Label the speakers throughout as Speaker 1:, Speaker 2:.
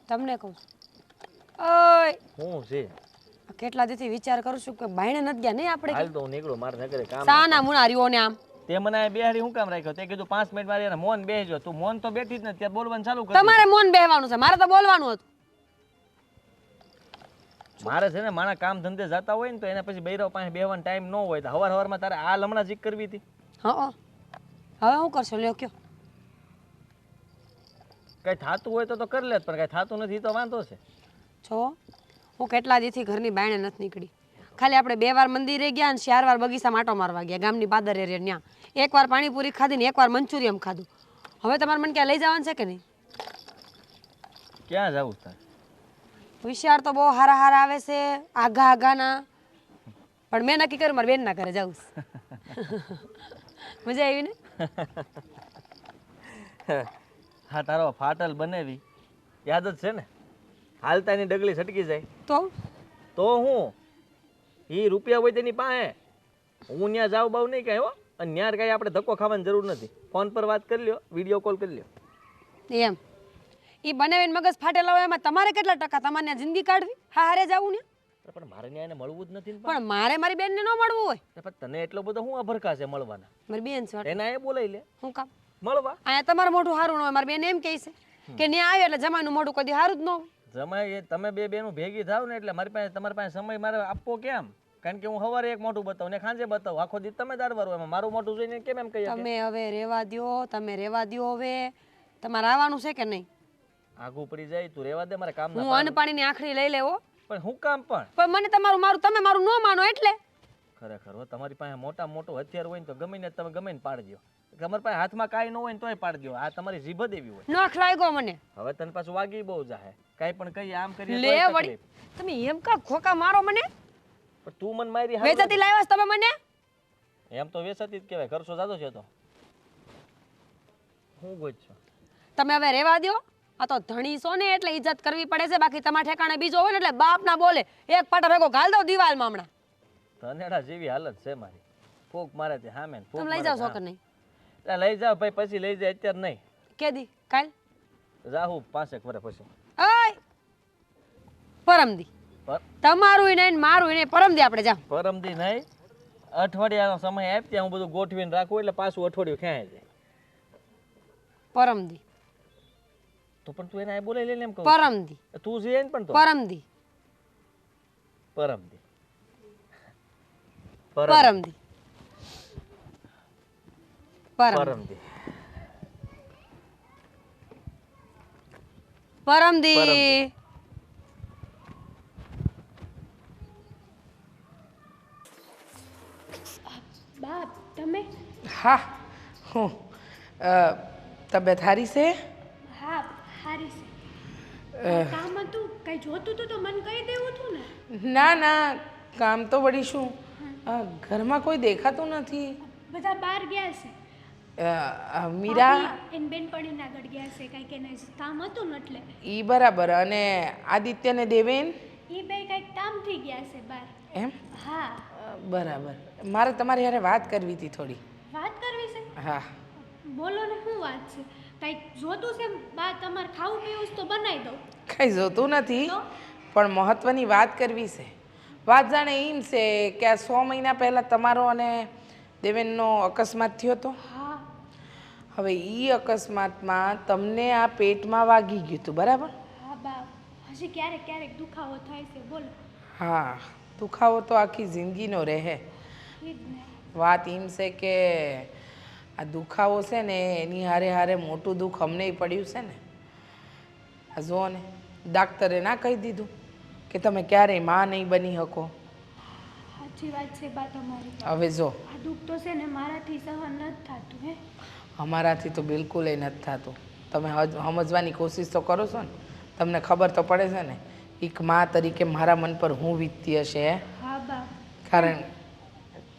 Speaker 1: તમને કહું ઓય
Speaker 2: હું છે
Speaker 1: કેટલા દીથી વિચાર કરું છું કે ભાઈને નથી ગયા નહીં આપણે
Speaker 2: હાલ તો હું નીકળું મારે નગરે કામ
Speaker 1: સાના મુનારીઓ ને આમ
Speaker 2: તે મને આ બેહારી હું કામ રાખ્યો તે કીધું 5 મિનિટ મારે મોન બેસજો તું મોન તો બેઠી જ નથી ત્યાં બોલવાનું ચાલુ કરી
Speaker 1: તમારે મૌન બેહવાનું છે મારે તો બોલવાનું હતું
Speaker 2: મારે છે ને માણા કામ ધંધે જતા હોય ને તો એના પછી બૈરાવ પાસે બેહવાનો ટાઈમ ન હોય તો હવારમાં તારે આ લમણા જીક કરવી હતી
Speaker 1: હા હવે શું કરશો લ્યો કયો
Speaker 2: કઈ થાતું હોય તો કરી લે પણ કઈ થાતું નથી તો વાંધો છે
Speaker 1: છો હું કેટલા દીથી ઘરની બાયણે નથી નીકળી ખાલી આપણે 2 વાર મંદિરે ગયા અને 4 વાર બગીચામાં આંટો મારવા ગયા ગામની પાદર એરિયા ત્યાં એકવાર પાણીપુરી ખાધી ને એકવાર મંચુરિયમ ખાધું હવે તમારે મને ક્યાં લઈ જવાનું છે કે નહીં
Speaker 2: ક્યાં જવું તારે
Speaker 1: વિચાર તો બહુ હારા હારા આવે છે આઘા આઘાના પણ મેં નક્કી કર્યું મારા બેનના ઘરે જાઉં મજા આવી ને
Speaker 2: હા તારો ફાટલ બનાવી યાદ જ છે ને હાલતાની ડગલી છટકી જાય તો હું એ રૂપિયા હોય તેની પાસે હું ત્યાં જાવ બાવ નહીં કાંઈ હો અને ત્યાં કાંઈ આપણે ધક્કો ખાવાની જરૂર નથી ફોન પર વાત કરી લ્યો વિડીયો કોલ કરી લ્યો
Speaker 1: એમ એ બનાવીને મગજ ફાટેલા હોય એમાં તમારે કેટલા ટકા તમારે જિંદગી કાઢવી હા હારે જવું ને
Speaker 2: પણ મારે ત્યાં એને મળવું જ નથી ને
Speaker 1: પણ મારે મારી બેનને ન મળવું હોય
Speaker 2: પણ તને એટલો બધો હું અભરખા છે મળવાના
Speaker 1: મારી બેન છે
Speaker 2: એના એ બોલાઈ લે
Speaker 1: શું કામ
Speaker 2: મળવા
Speaker 1: અહીંયા તમારું મોઢું સારું ન હોય મારી બેન એમ કહે છે કે ત્યાં આવ્યો એટલે જમાઈનું મોઢું કદી સારું જ ન હોય
Speaker 2: જમાઈ તમે બે બેનું ભેગી થાવ ને એટલે મારી પાસે તમારી પાસે સમય મારે આપવો કેમ કારણ કે હું સવારે એક મોટું બતાવું ને સાંજે બતાવું આખો દી તમે દારવાર એમાં મારું મોટું જોઈને કેમ એમ કહીએ
Speaker 1: તમે હવે રેવા દ્યો તમે રેવા દ્યો હવે તમારે આવવાનું છે કે નહીં
Speaker 2: આગું પડી જાય તું રેવા દે મારે કામ
Speaker 1: હું અન્ન પાણીની આખરી લઈ લેવો
Speaker 2: પણ હું કામ
Speaker 1: પણ મને તમારું મારું તમે મારું ન માનો એટલે
Speaker 2: ખરેખર હો તમારી પાસે મોટા મોટું હથિયાર હોય ને તો ગમે ને તમે ગમે ને પાડજો તમારી પાસે હાથમાં કાંઈ ન હોય ને તોય પાડજો આ તમારી જીભ દેવી હોય
Speaker 1: નખ લાગ્યો મને
Speaker 2: હવે તને પાછું વાગી બહુ જાહે કાંઈ પણ કહીએ આમ કરીએ
Speaker 1: લે વળી તમે એમ કા ખોકા મારો મને
Speaker 2: પણ તું મને મારી
Speaker 1: વેચાતી લાવ્યા તમે મને
Speaker 2: એમ તો વેચાતી જ કહેવાય ખર્ચો જાતો છે તો હું ગોજ છો
Speaker 1: તમે હવે રેવા દ્યો આ તો ધણી છો ને એટલે ઇજ્જત કરવી પડે છે બાકી તમારા ઠેકાણે બીજો હોય ને એટલે બાપ ના બોલે એક પાટા ભેગો ગાલ દો દિવાલમાં હમણાં
Speaker 2: ધનેડા જેવી હાલત છે મારી ફૂક મારે તે સામે
Speaker 1: તમે લઈ જાવ છો કે નહીં
Speaker 2: લઈ જાવ ભાઈ પછી લઈ જાય અત્યારે નહીં
Speaker 1: કેદી કાલ
Speaker 2: રાહુ 5 વર્ષ પછી
Speaker 1: ઓય પરમદી તમારું નહીં મારું નહીં પરમદી આપણે જા
Speaker 2: પરમદી નહીં અઠવાડિયાનો સમય આપ ત્યાં હું બધું ગોઠવીને રાખું એટલે પાછું અઠવાડિયું ક્યાંય જાય
Speaker 1: પરમદી
Speaker 2: તો પણ તું એને આ બોલાઈ લે એમ કહું
Speaker 1: પરમદી
Speaker 2: તું જે ને પણ તો
Speaker 1: પરમદી
Speaker 2: પરમદી
Speaker 1: પરમદી
Speaker 2: પરમદી
Speaker 1: પરમદી
Speaker 3: બાપ તમે
Speaker 4: હા હું તબિયત સારી છે
Speaker 3: હા હારી છે કામ હતું કઈ જોતું હતું તો મને કહી દેવું હતું ને
Speaker 4: ના ના કામ તો વળી શું ઘરમાં કોઈ દેખાતું નથી
Speaker 3: બધા બહાર ગયા છે
Speaker 4: મીરા
Speaker 3: એન બેનપણીના આગળ ગયા છે કંઈક એને કામ હતું ને એટલે
Speaker 4: ઈ બરાબર અને આદિત્ય ને દેવેન
Speaker 3: એ બે કંઈક કામથી ગયા છે બહાર
Speaker 4: એમ
Speaker 3: હા
Speaker 4: બરાબર મારે તમારી હારે વાત કરવી હતી થોડી
Speaker 3: વાત કરવી છે
Speaker 4: હા
Speaker 3: બોલો ને શું વાત છે કંઈક જોતું છે બા તમારે ખાવું પીવું તો બનાવી દઉં
Speaker 4: કંઈ જોતું નથી પણ મહત્વની વાત કરવી છે વાત જાણે એમ છે કે આ 6 મહિના પહેલાં તમારો અને દેવેનનો અકસ્માત થયો હતો
Speaker 3: હા
Speaker 4: હવે એ અકસ્માતમાં તમને આ પેટમાં વાગી ગયું હતું બરાબર
Speaker 3: હા બા હજી ક્યારેક ક્યારેક દુખાવો થાય છે બોલો
Speaker 4: હા દુખાવો તો આખી જિંદગીનો રહે
Speaker 3: એ જ ને
Speaker 4: વાત એમ છે કે આ દુખાવો છે ને એની હારે હારે મોટું દુઃખ અમને પડ્યું છે ને આ જુઓ ને ડાક્ટરે ના કહી દીધું કે તમે ક્યારેય માં નહીં બની શકો
Speaker 3: સાચી વાત છે બા તમારી
Speaker 4: હવે જો
Speaker 3: આ દુઃખ તો છે ને મારાથી સહન નથી થતું હે
Speaker 4: અમારાથી તો બિલકુલ એ નથી થતું તમે સમજવાની કોશિશ તો કરો છો ને તમને ખબર તો પડે છે ને એક મા તરીકે મારા મન પર હું વીતતી હશે હે
Speaker 3: હા બા
Speaker 4: કારણ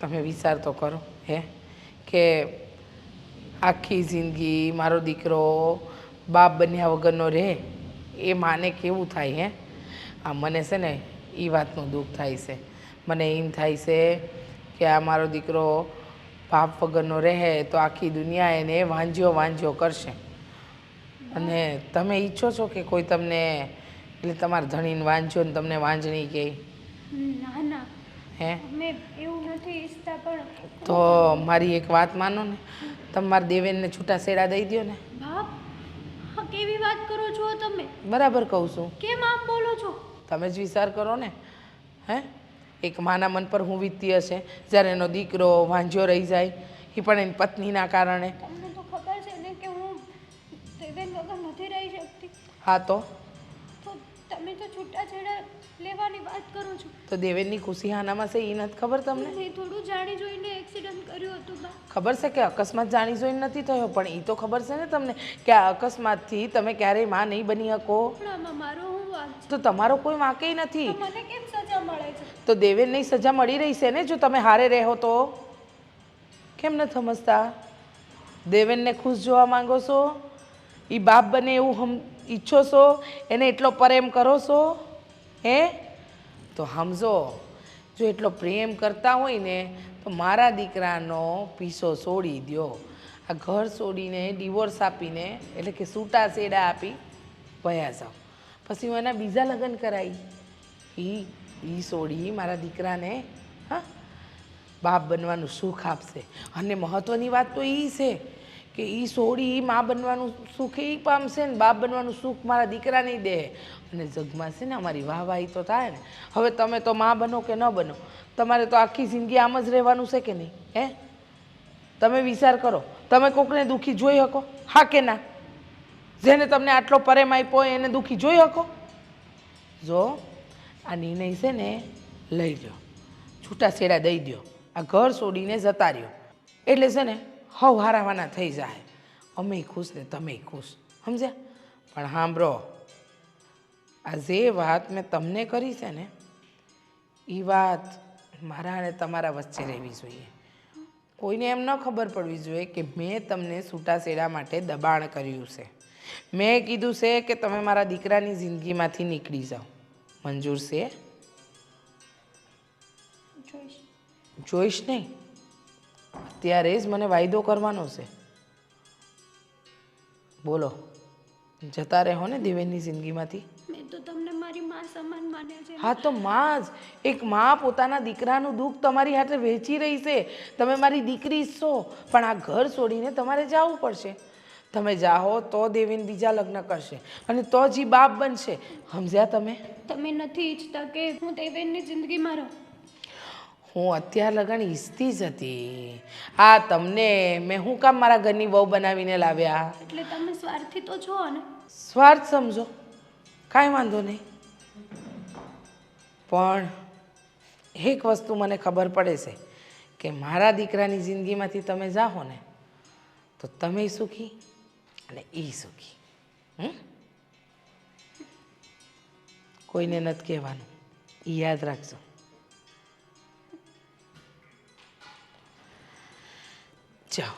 Speaker 4: તમે વિચાર તો કરો હે કે આખી જિંદગી મારો દીકરો બાપ બન્યા વગરનો રહે એ માને કેવું થાય હે આ મને છે ને એ વાતનું દુઃખ થાય છે મને એમ થાય છે કે આ મારો દીકરો બાપ વગરનો રહે તો આખી દુનિયા એને વાંજ્યો કરશે અને તમે ઈચ્છો છો કે કોઈ તમને એટલે તમારા ધણીને વાંચો ને તમને વાંચણી કહે?
Speaker 3: ના ના,
Speaker 4: હે?
Speaker 3: અમે એવું નથી ઈચ્છતા, પણ
Speaker 4: તો મારી એક વાત માનો ને, તમારા દેવેનને છૂટા છેડા દઈ દ્યો ને.
Speaker 3: બાપ, હા કેવી વાત કરો છો તમે?
Speaker 4: બરાબર કહું છું.
Speaker 3: કેમ આમ બોલો છો?
Speaker 4: તમે જ વિચાર કરો ને. હે, એક માના મન પર હું વીતતી હશે જ્યારે એનો દીકરો વાંઝ્યો રહી જાય, એ પણ એની પત્નીના કારણે.
Speaker 3: તમને તો ખબર છે ને કે હું દેવેન વગર નથી રહી શકતી.
Speaker 4: હા તો
Speaker 3: તમે તો છૂટાછેડા લેવાની વાત કરો છો.
Speaker 4: તો દેવેનની ખુશી હાનામાં છે એ નથી ખબર તમને?
Speaker 3: મેં થોડું જાણી જોઈને એક્સિડન્ટ કર્યું હતું બા.
Speaker 4: ખબર છે કે અકસ્માત જાણી જોઈને નથી થયો, પણ એ તો ખબર છે ને તમને કે આ અકસ્માતથી તમે ક્યારેય માં નહીં બની શકો.
Speaker 3: પણ આમાં મારો હું વાંક છે?
Speaker 4: તો તમારો કોઈ વાંકે નથી.
Speaker 3: તો મને કેમ સજા મળે છે?
Speaker 4: તો દેવેનની સજા મળી રહી છે ને જો તમે હારે રહો તો. કેમ ન સમજતા? દેવેનને ખુશ જોવા માંગો છો? એ બાપ બને એવું ઈચ્છો છો? એને એટલો પ્રેમ કરો છો? હે? તો સમજો, જો એટલો પ્રેમ કરતા હોય ને તો મારા દીકરાનો પીછો છોડી દ્યો. આ ઘર છોડીને ડિવોર્સ આપીને એટલે કે છૂટા છેડા આપી ભયા જાઓ. પછી હું એના બીજા લગ્ન કરાવી. એ છોડી મારા દીકરાને હા બાપ બનવાનું સુખ આપશે. અને મહત્ત્વની વાત તો એ છે કે એ છોડી મા બનવાનું સુખ એ પામશે ને બાપ બનવાનું સુખ મારા દીકરા નહીં દે. અને જગમાં છે ને અમારી વાહવાહી તો થાય ને. હવે તમે તો મા બનો કે ન બનો, તમારે તો આખી જિંદગી આમ જ રહેવાનું છે કે નહીં? હે, તમે વિચાર કરો. તમે કોકને દુઃખી જોઈ શકો? હા કે ના? જેને તમને આટલો પ્રેમ આપ્યો એને દુઃખી જોઈ શકો? જો આ નિર્ણય છે ને લઈ લો, છૂટાછેડા દઈ દો, આ ઘર છોડીને જતા રહ્યો એટલે છે ને હવ હારાવાના થઈ જાય. અમે ખુશ ને તમે ખુશ, સમજ્યા? પણ સાંભળો, આ જે વાત મેં તમને કરી છે ને એ વાત મારા અને તમારા વચ્ચે રહેવી જોઈએ. કોઈને એમ ન ખબર પડવી જોઈએ કે મેં તમને છૂટાછેડા માટે દબાણ કર્યું છે. મેં કીધું છે કે તમે મારા દીકરાની જિંદગીમાંથી નીકળી જાઓ. મંજૂર છે? જોઈશ નહીં, અત્યારે જ મને વાયદો કરવાનો છે. બોલો, જતા રહો ને દેવેનની જિંદગીમાંથી?
Speaker 3: મેં તો તમને મારી માં સમાન માન્યા છે.
Speaker 4: હા તો માં જ, એક માં પોતાના દીકરાનું દુઃખ તમારી હાથે વહેંચી રહી છે. તમે મારી દીકરી છો, પણ આ ઘર છોડીને તમારે જવું પડશે. તમે જાઓ તો દેવેન બીજા લગ્ન કરશે અને તો જ બાપ બનશે. સમજ્યા તમે?
Speaker 3: તમે નથી ઈચ્છતા કે હું દેવેનની જિંદગીમાં રહું?
Speaker 4: હું અત્યાર લગન ઈચ્છતી જ હતી. આ તમને મેં શું કામ મારા ઘરની વહુ બનાવીને લાવ્યા?
Speaker 3: એટલે તમે સ્વાર્થી તો છો ને?
Speaker 4: સ્વાર્થ સમજો, કાંઈ વાંધો નહીં. પણ એક વસ્તુ મને ખબર પડે છે કે મારા દીકરાની જિંદગીમાંથી તમે જાઓ ને તો તમે સુખી અને એ સુખી. કોઈને નથી કહેવાનું, એ યાદ રાખજો. જાઓ.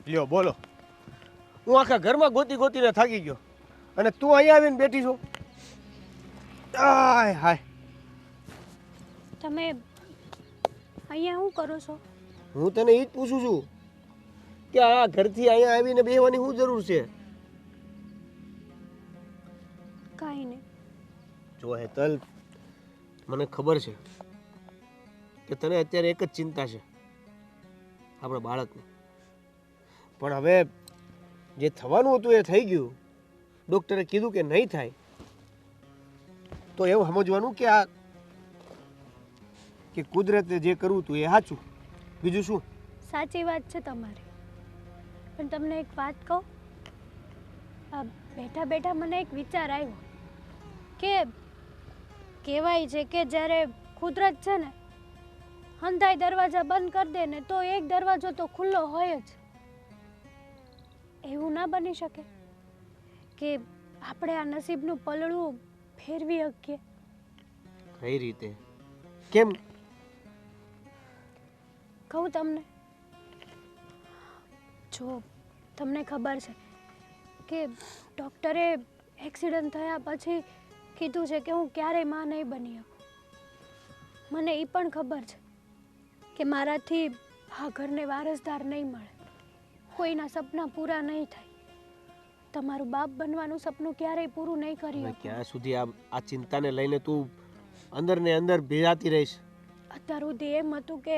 Speaker 5: લ્યો બોલો, હું આખા ઘરમાં ગોતી ગોતીને થાકી ગયો અને તું અહીંયા આવીને બેઠી છો. આય હાય,
Speaker 3: તમે અહીંયા શું કરો છો?
Speaker 5: હું તને એ જ પૂછું છું કે આ ઘરથી અહીંયા આવીને બેહવાની શું જરૂર છે?
Speaker 3: કાંઈ નહીં.
Speaker 5: જો હેતલ, મને ખબર છે કે તને અત્યારે એક જ ચિંતા છે, આપણા બાળકની. પણ હવે જે થવાનું હતું એ થઈ ગયું. ડૉક્ટરે કીધું કે નહીં થાય, તો એવું સમજવાનું કે આ કે કુદરતે જે કરવું હતું એ સાચું, બીજું શું?
Speaker 3: સાચી વાત છે તમારી, પણ તમને એક વાત કહું. આ બેઠા બેઠા મને એક વિચાર આવ્યો કે કહેવાય છે કે જ્યારે કુદરત છે ને હંધાઈ દરવાજા બંધ કરી દે ને તો એક દરવાજો તો ખુલ્લો હોય જ. એવું ના બની શકે કે આપણે આ નસીબનું પલળું ફેરવી શકીએ?
Speaker 5: કઈ રીતે? કેમ?
Speaker 3: કહું તમને. જો તમને ખબર છે કે ડૉક્ટરે એક્સિડન્ટ થયા પછી કીધું છે કે હું ક્યારેય માં નહીં બની શકું. મને એ પણ ખબર છે કે મારાથી આ ઘરને વારસદાર નહીં મળે, કોઈના સપના પૂરા નહીં થાય. તમારું બાપ બનવાનું સપનું ક્યારેય પૂરું નહીં કરી
Speaker 5: હવે
Speaker 3: શકું.
Speaker 5: ક્યાં સુધી આ ચિંતાને લઈને તું અંદર ને અંદર ભેજાતી રહીશ?
Speaker 3: અત્યાર સુધી એમ હતું કે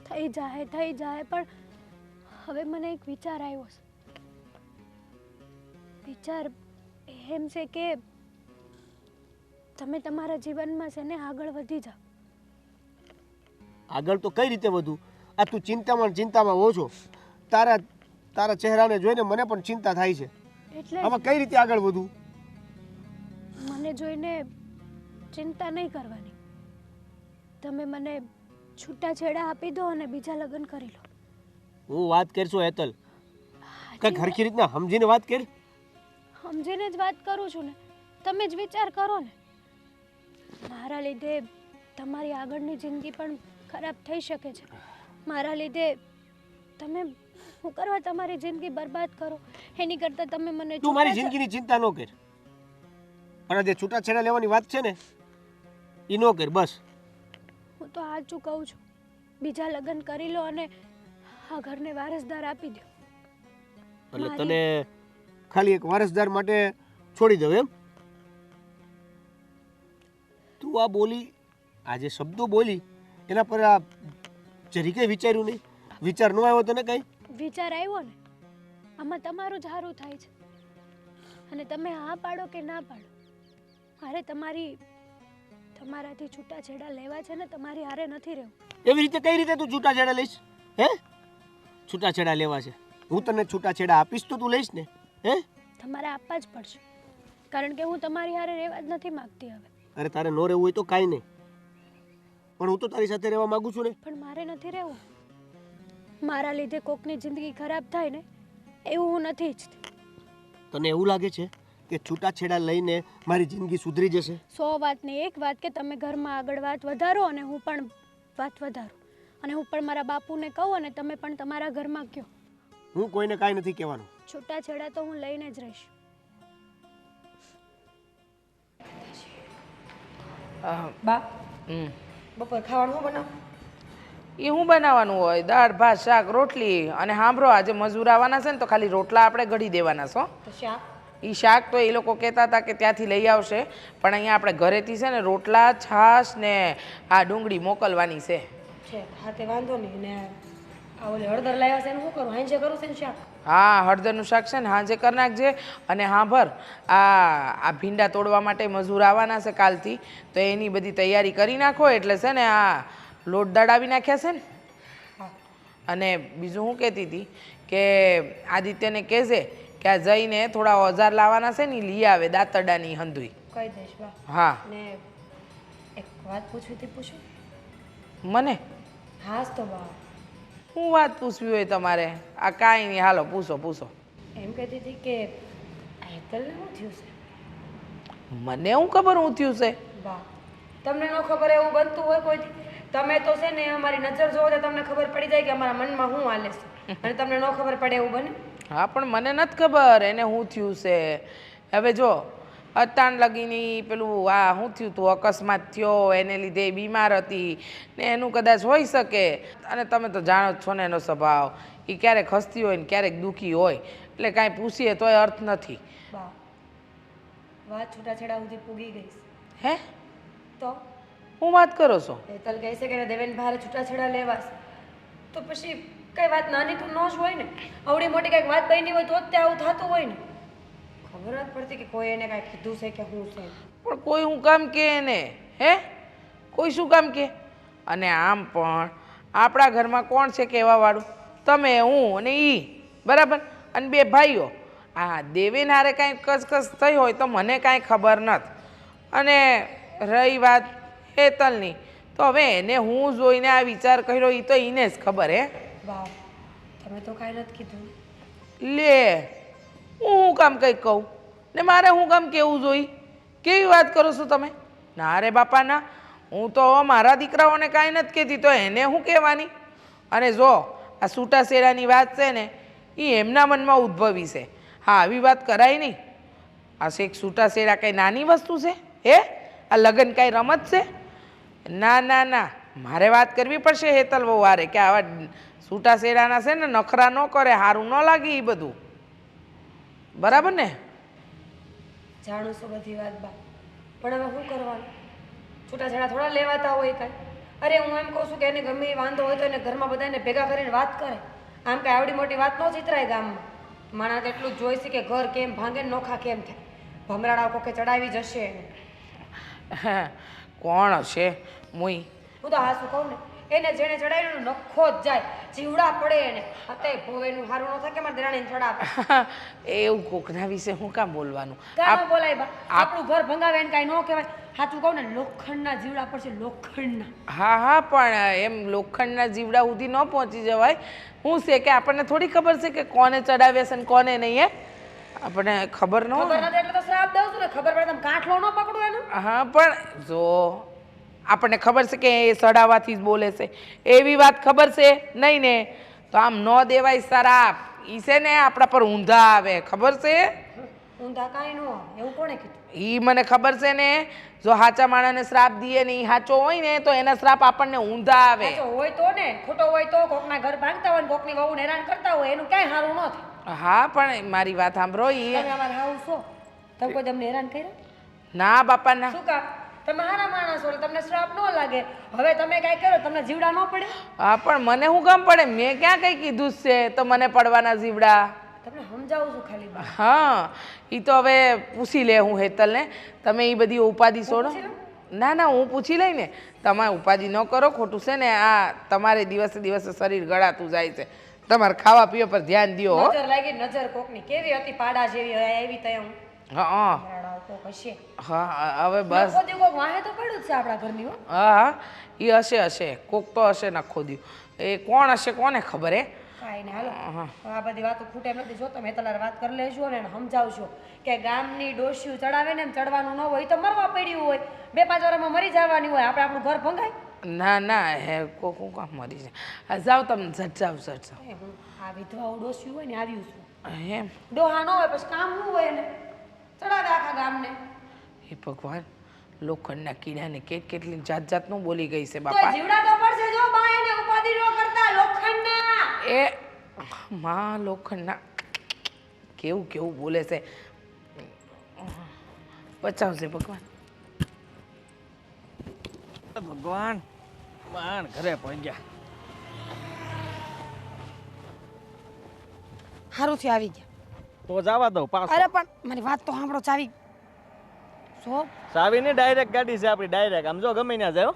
Speaker 3: થઈ જાય, પણ હવે મને એક વિચાર આવ્યો છે. વિચાર એમ છે કે તમે તમારા જીવનમાં છે ને આગળ વધી જાઓ.
Speaker 5: આગળ તો કઈ રીતે વધુ? આ તું ચિંતામાં હો છો. તારા ચહેરાને જોઈને મને પણ ચિંતા થાય છે.
Speaker 3: એટલે
Speaker 5: આમાં કઈ રીતે આગળ વધુ?
Speaker 3: મને જોઈને ચિંતા નહીં કરવાની. તમે મને છૂટાછેડા આપી દો અને બીજા લગ્ન કરી લો.
Speaker 5: હું વાત કરશો હેતલ, કંઈક હરખી રીતના સમજીને વાત કર.
Speaker 3: સમજીને જ વાત કરું છું ને, તમે જ વિચાર કરો ને. મારા લીધે તમારી આગળની જિંદગી પણ ખરાબ થઈ શકે છે. મારા લીધે તમે હું કરવા તમારી જિંદગી બરબાદ કરો એની કરતાં તમે મને
Speaker 5: તું મારી જિંદગીની ચિંતા ન કર. અને જે છૂટાછેડા લેવાની વાત છે ને એ ન કર બસ.
Speaker 3: હું તો સાચું કહું છું, બીજા લગ્ન કરી લો અને આ ઘરને વારસદાર આપી દો.
Speaker 5: એટલે તને ખાલી એક વારસદાર માટે છોડી દઉં એમ? તું આ બોલી, આ જે શબ્દો બોલી એના પર આ જરીકે વિચાર્યું નહીં? વિચાર ન આવ્યો તને કઈ?
Speaker 3: વિચાર આવ્યો ને, આમાં તમારું જ સારું થાય છે. અને તમે હા પાડો કે ના પાડો, મારે તમારાથી છૂટાછેડા લેવા છે ને તમારી હારે નથી રહેવું.
Speaker 5: એવી રીતે કઈ રીતે તું છૂટાછેડા લઈશ? હે? છૂટાછેડા લેવા છે? હું તને છૂટાછેડા આપીશ તો તું લઈશ ને? હે?
Speaker 3: તમારે આપવા જ પડશે, કારણ કે હું તમારી હારે રહેવા જ નથી માંગતી હવે.
Speaker 5: અરે તારે ન રહેવું હોય તો કાંઈ નહીં, પણ હું તો તારી સાથે રહેવા માંગુ છું ને.
Speaker 3: પણ મારે નથી રહેવું. મારા લીધે કોકની જિંદગી ખરાબ થાય ને એવું હું નથી ઈચ્છતી.
Speaker 5: તને એવું લાગે છે કે છૂટાછેડા લઈને મારી જિંદગી સુધરી જશે?
Speaker 3: 100 વાતની એક વાત કે તમે ઘરમાં આગળ વાત વધારો અને હું પણ વાત વધારું, અને હું પણ મારા બાપુને કહું અને તમે પણ તમારા ઘરમાં કહો.
Speaker 5: હું કોઈને કાંઈ નથી કહેવાનું.
Speaker 3: છૂટાછેડા તો હું લઈને જ રહીશ.
Speaker 1: બા
Speaker 4: હમ
Speaker 1: બપોર ખાવાનું શું બનાવ?
Speaker 4: એ શું બનાવવાનું હોય? દાળ ભાત શાક રોટલી. અને સાંભળો, આજે મજૂર આવવાના છે ને તો ખાલી રોટલા આપણે ઘડી દેવાના છો.
Speaker 1: તો શાક?
Speaker 4: એ શાક તો એ લોકો કહેતા હતા કે ત્યાંથી લઈ આવશે, પણ અહીંયા આપણે ઘરેથી છે ને રોટલા છાશ ને આ ડુંગળી મોકલવાની છે.
Speaker 1: હા તે વાંધો નહીં. ને આ ઓલી હળદર લાવ્યા છે એનું શું કરું? હાંજે કરું છે ને શાક?
Speaker 4: હા, હળદરનું શાક છે ને હાંજે કરી નાખજે. અને સાંભળ, આ ભીંડા તોડવા માટે મજૂર આવવાના છે કાલથી, તો એની બધી તૈયારી કરી નાખો. એટલે છે ને આ લોટ દળાવી નાખ્યા છે ને. અને બીજું હું કહેતી હતી કે આદિત્યને કહેજે કે આ જઈને થોડા ઓજાર લાવવાના છે ને લઈ આવે, દાંતરડાની હંધુઈ.
Speaker 1: કહી દઈશ બા.
Speaker 4: હા.
Speaker 1: ને એક વાત પૂછવી હતી, પૂછું?
Speaker 4: મને
Speaker 1: હા તો બા,
Speaker 4: શું વાત પૂછવી હોય તમારે? આ કાંઈ નહીં, હાલો પૂછો.
Speaker 1: એમ કહેતી હતી કે હેતલને શું થયું છે?
Speaker 4: મને શું ખબર શું થયું છે?
Speaker 1: બા તમને ન ખબર એવું બનતું હોય કોઈથી? તમે તો છે ને અમારી નજર જોવો તો તમને ખબર પડી જાય કે અમારા મનમાં શું હાલે છે, અને તમને ન ખબર પડે એવું બને?
Speaker 4: હા, પણ મને નથી ખબર એને શું થયું છે. હવે જો અતાણ લગીની પેલું આ શું થયું હતું, અકસ્માત થયો એને લીધે એ બીમાર હતી ને એનું કદાચ હોઈ શકે. અને તમે તો જાણો જ છો ને એનો સ્વભાવ, એ ક્યારેક હસતી હોય ને ક્યારેક દુઃખી હોય, એટલે કાંઈ પૂછીએ તોય અર્થ નથી.
Speaker 1: બા વાત છૂટાછેડા સુધી પૂગી ગઈ છે.
Speaker 4: હે?
Speaker 1: તો
Speaker 4: હું વાત કરો છો?
Speaker 1: હેતલ કહે છે કે દેવેન ભારે છૂટાછેડા લેવા છે, તો પછી કઈ વાત નાની તો ન જ હોય ને? આવડી મોટી કઈક વાત બની હોય તો જ તે આવું થતું હોય ને. ખબર નથી પડતી કે કોઈ એને કાંઈ કીધું છે કે શું છે.
Speaker 4: પણ કોઈ હું કામ કે એને? હે? કોઈ શું કામ કે? અને આમ પણ આપણા ઘરમાં કોણ છે કહેવા વાળું? તમે, હું અને ઈ, બરાબર? અને બે ભાઈઓ. આ દેવેન હારે કાંઈ કસકસ થઈ હોય તો મને કાંઈ ખબર નથી. અને રહી વાત હેતલની, તો હવે એને હું જોઈને આ વિચાર કર્યો એ તો એને જ ખબર. હે
Speaker 1: વાહ, તમે તો કાંઈ નથી કીધું.
Speaker 4: લે, હું કામ કંઈક કહું ને મારે હું કામ કેવું જોઈ? કેવી વાત કરો છો તમે? ના રે બાપા ના, હું તો મારા દીકરાઓને કાંઈ નથી કહેતી, તો એને હું કહેવાની? અને જો આ છૂટાછેડાની વાત છે ને એ એમના મનમાં ઉદ્ભવી છે. હા, આવી વાત કરાય નહીં. આ શેખ છૂટાછેડા કંઈ નાની વસ્તુ છે? હે? આ લગ્ન કાંઈ રમત છે? ના ના ના, મારે વાત કરવી પડશે હેતલ બહુ વારે કે આવા છૂટા શેડાના છે ને નખરા ન કરે, સારું ન લાગે એ બધું. બરાબર ને?
Speaker 1: જાણું છું બધી વાત બા, પણ હવે શું કરવાનું? છૂટાછેડા થોડા લેવાતા હોય કાંઈ. અરે હું એમ કહું છું કે એને ગમે એ વાંધો હોય તો એને ઘરમાં બધાને ભેગા કરીને વાત કરે. આમ કાંઈ આવડી મોટી વાત ન ચિતરાય ગામમાં. માણસ એટલું જ જોઈ છે કે ઘર કેમ ભાંગે ને નોખા કેમ થાય. ભમરાડા કોકે ચડાવી જશે એને.
Speaker 4: કોણ હશે મુઈ?
Speaker 1: હું તો હા શું કહું ને, એને જેને ચડાવ્યું નખો જ જાય, જીવડા પડે એને. અત્યારે ભોવેનું સારું ન થાય કે મારે દેરાણીને ચડાવે.
Speaker 4: એવું કોકના વિશે હું કામ બોલવાનું?
Speaker 1: કામ બોલાય બા, આપણું ઘર ભંગાવે એને કાંઈ ન કહેવાય. સાચું કહું ને, લોખંડના જીવડા પડશે, લોખંડના.
Speaker 4: હા પણ એમ લોખંડના જીવડા સુધી ન પહોંચી જવાય. શું છે કે આપણને થોડી ખબર છે કે કોને ચડાવ્યા છે ને કોને નહીં. આપણને ખબર ન
Speaker 1: ખબર નથી એટલે તો શ્રાપ દઉં છું ને. ખબર પડે તમે કાંઠલો ન પકડો એનો.
Speaker 4: હા પણ જો આપણને ખબર છે કે એ સડાવાથી જ બોલે છે, એવી વાત ખબર છે નહીં ને, તો આમ ન દેવાય શ્રાપ. ઈ છે ને આપણા પર ઊંધા આવે, ખબર છે?
Speaker 1: ઊંધા કાંઈ ન આવે એવું કોણે કીધું?
Speaker 4: ઈ મને ખબર છે ને. જો સાચા માણસને શ્રાપ દઈએ ને એ સાચો હોય ને તો એના શ્રાપ આપણને ઊંધા આવે.
Speaker 1: સાચો હોય તો ને, ખોટો હોય તો કોકના ઘર ભાંગતા હોય ને કોકની વહુને હેરાન કરતા હોય એનું ક્યાંય સારું ન થાય.
Speaker 4: હા પણ મારી વાત સાંભળો.
Speaker 1: તમે અમારે હાઉસ છો, તમે કોઈ તમને હેરાન કર્યા?
Speaker 4: ના બાપા ના.
Speaker 1: શું કામ? તમે હારા માણસ છો એટલે તમને શ્રાપ ન લાગે. હવે તમે કાંઈ કરો તમને જીવડા ન પડે?
Speaker 4: હા પણ મને શું કામ પડે? મેં ક્યાં કઈ કીધું જ છે તો મને પડવાના જીવડા?
Speaker 1: તમને સમજાવું છું ખાલી બા.
Speaker 4: હા એ તો હવે પૂછી લે હું હેતલને. તમે એ બધી ઉપાધિ છોડો. ના ના હું પૂછી લઈ ને. તમારે ઉપાધિ ન કરો. ખોટું છે ને આ તમારે દિવસે દિવસે શરીર ગળાતું જાય છે. તમારે ખાવા પીવા પર ધ્યાન દ્યો.
Speaker 1: નજર લાગી નજર કોકની કેવી હતી, પાડા જેવી એવી તય હું.
Speaker 4: હા
Speaker 1: કોક હશે.
Speaker 4: હા હવે બસ.
Speaker 1: નખો દીવો વાહે તો પડ્યું જ છે આપણા ઘરની હો.
Speaker 4: હા એ હશે કોક તો હશે નખો દ્યો. એ કોણ હશે કોને ખબર?
Speaker 1: કાંઈ ને હાલો, આ બધી વાતો ખૂટે એમ નથી. જો તમે હેતલારે વાત કરી લેજો ને એને સમજાવજો કે ગામની ડોશીઓ ચડાવે ને એમ ચડવાનું ન હોય તો મરવા પડ્યું હોય. 2-5 વર્ષમાં મરી જવાની હોય. આપણે આપણું ઘર ભંગાય?
Speaker 4: ના ના હે કોક હું કામ મરી છે. હા જાઓ તમે ઝટ જાઓ ઝટ જાઓ.
Speaker 1: હું આ વિધવા ડોશી હોય ને આવ્યું છું.
Speaker 4: એમ?
Speaker 1: ડોહા ન હોય પછી કામ શું હોય એને? ચડાવે આખા ગામને.
Speaker 4: હે ભગવાન, લોખંડના કીડાને કેટલી જાત જાતનું બોલી ગઈ છે
Speaker 1: તો
Speaker 4: બાપા.
Speaker 1: જીવડા તો પડશે જો બા, એને ઉપાધિ ન કરતા. લોખંડના
Speaker 4: એ માં લોખંડના કેવું કેવું બોલે છે. બચાવશે ભગવાન.
Speaker 2: ભગવાન માણ ઘરે પહોંચ્યા.
Speaker 1: સારું થી આવી ગયા
Speaker 2: તો જવા દઉં પાછો.
Speaker 1: અરે પણ મારી વાત તો સાંભળો. ચાવી સો
Speaker 2: ચાવીને ડાયરેક્ટ ગાડી છે આપણી ડાયરેક્ટ. આમ જો ગમે ત્યાં જાય.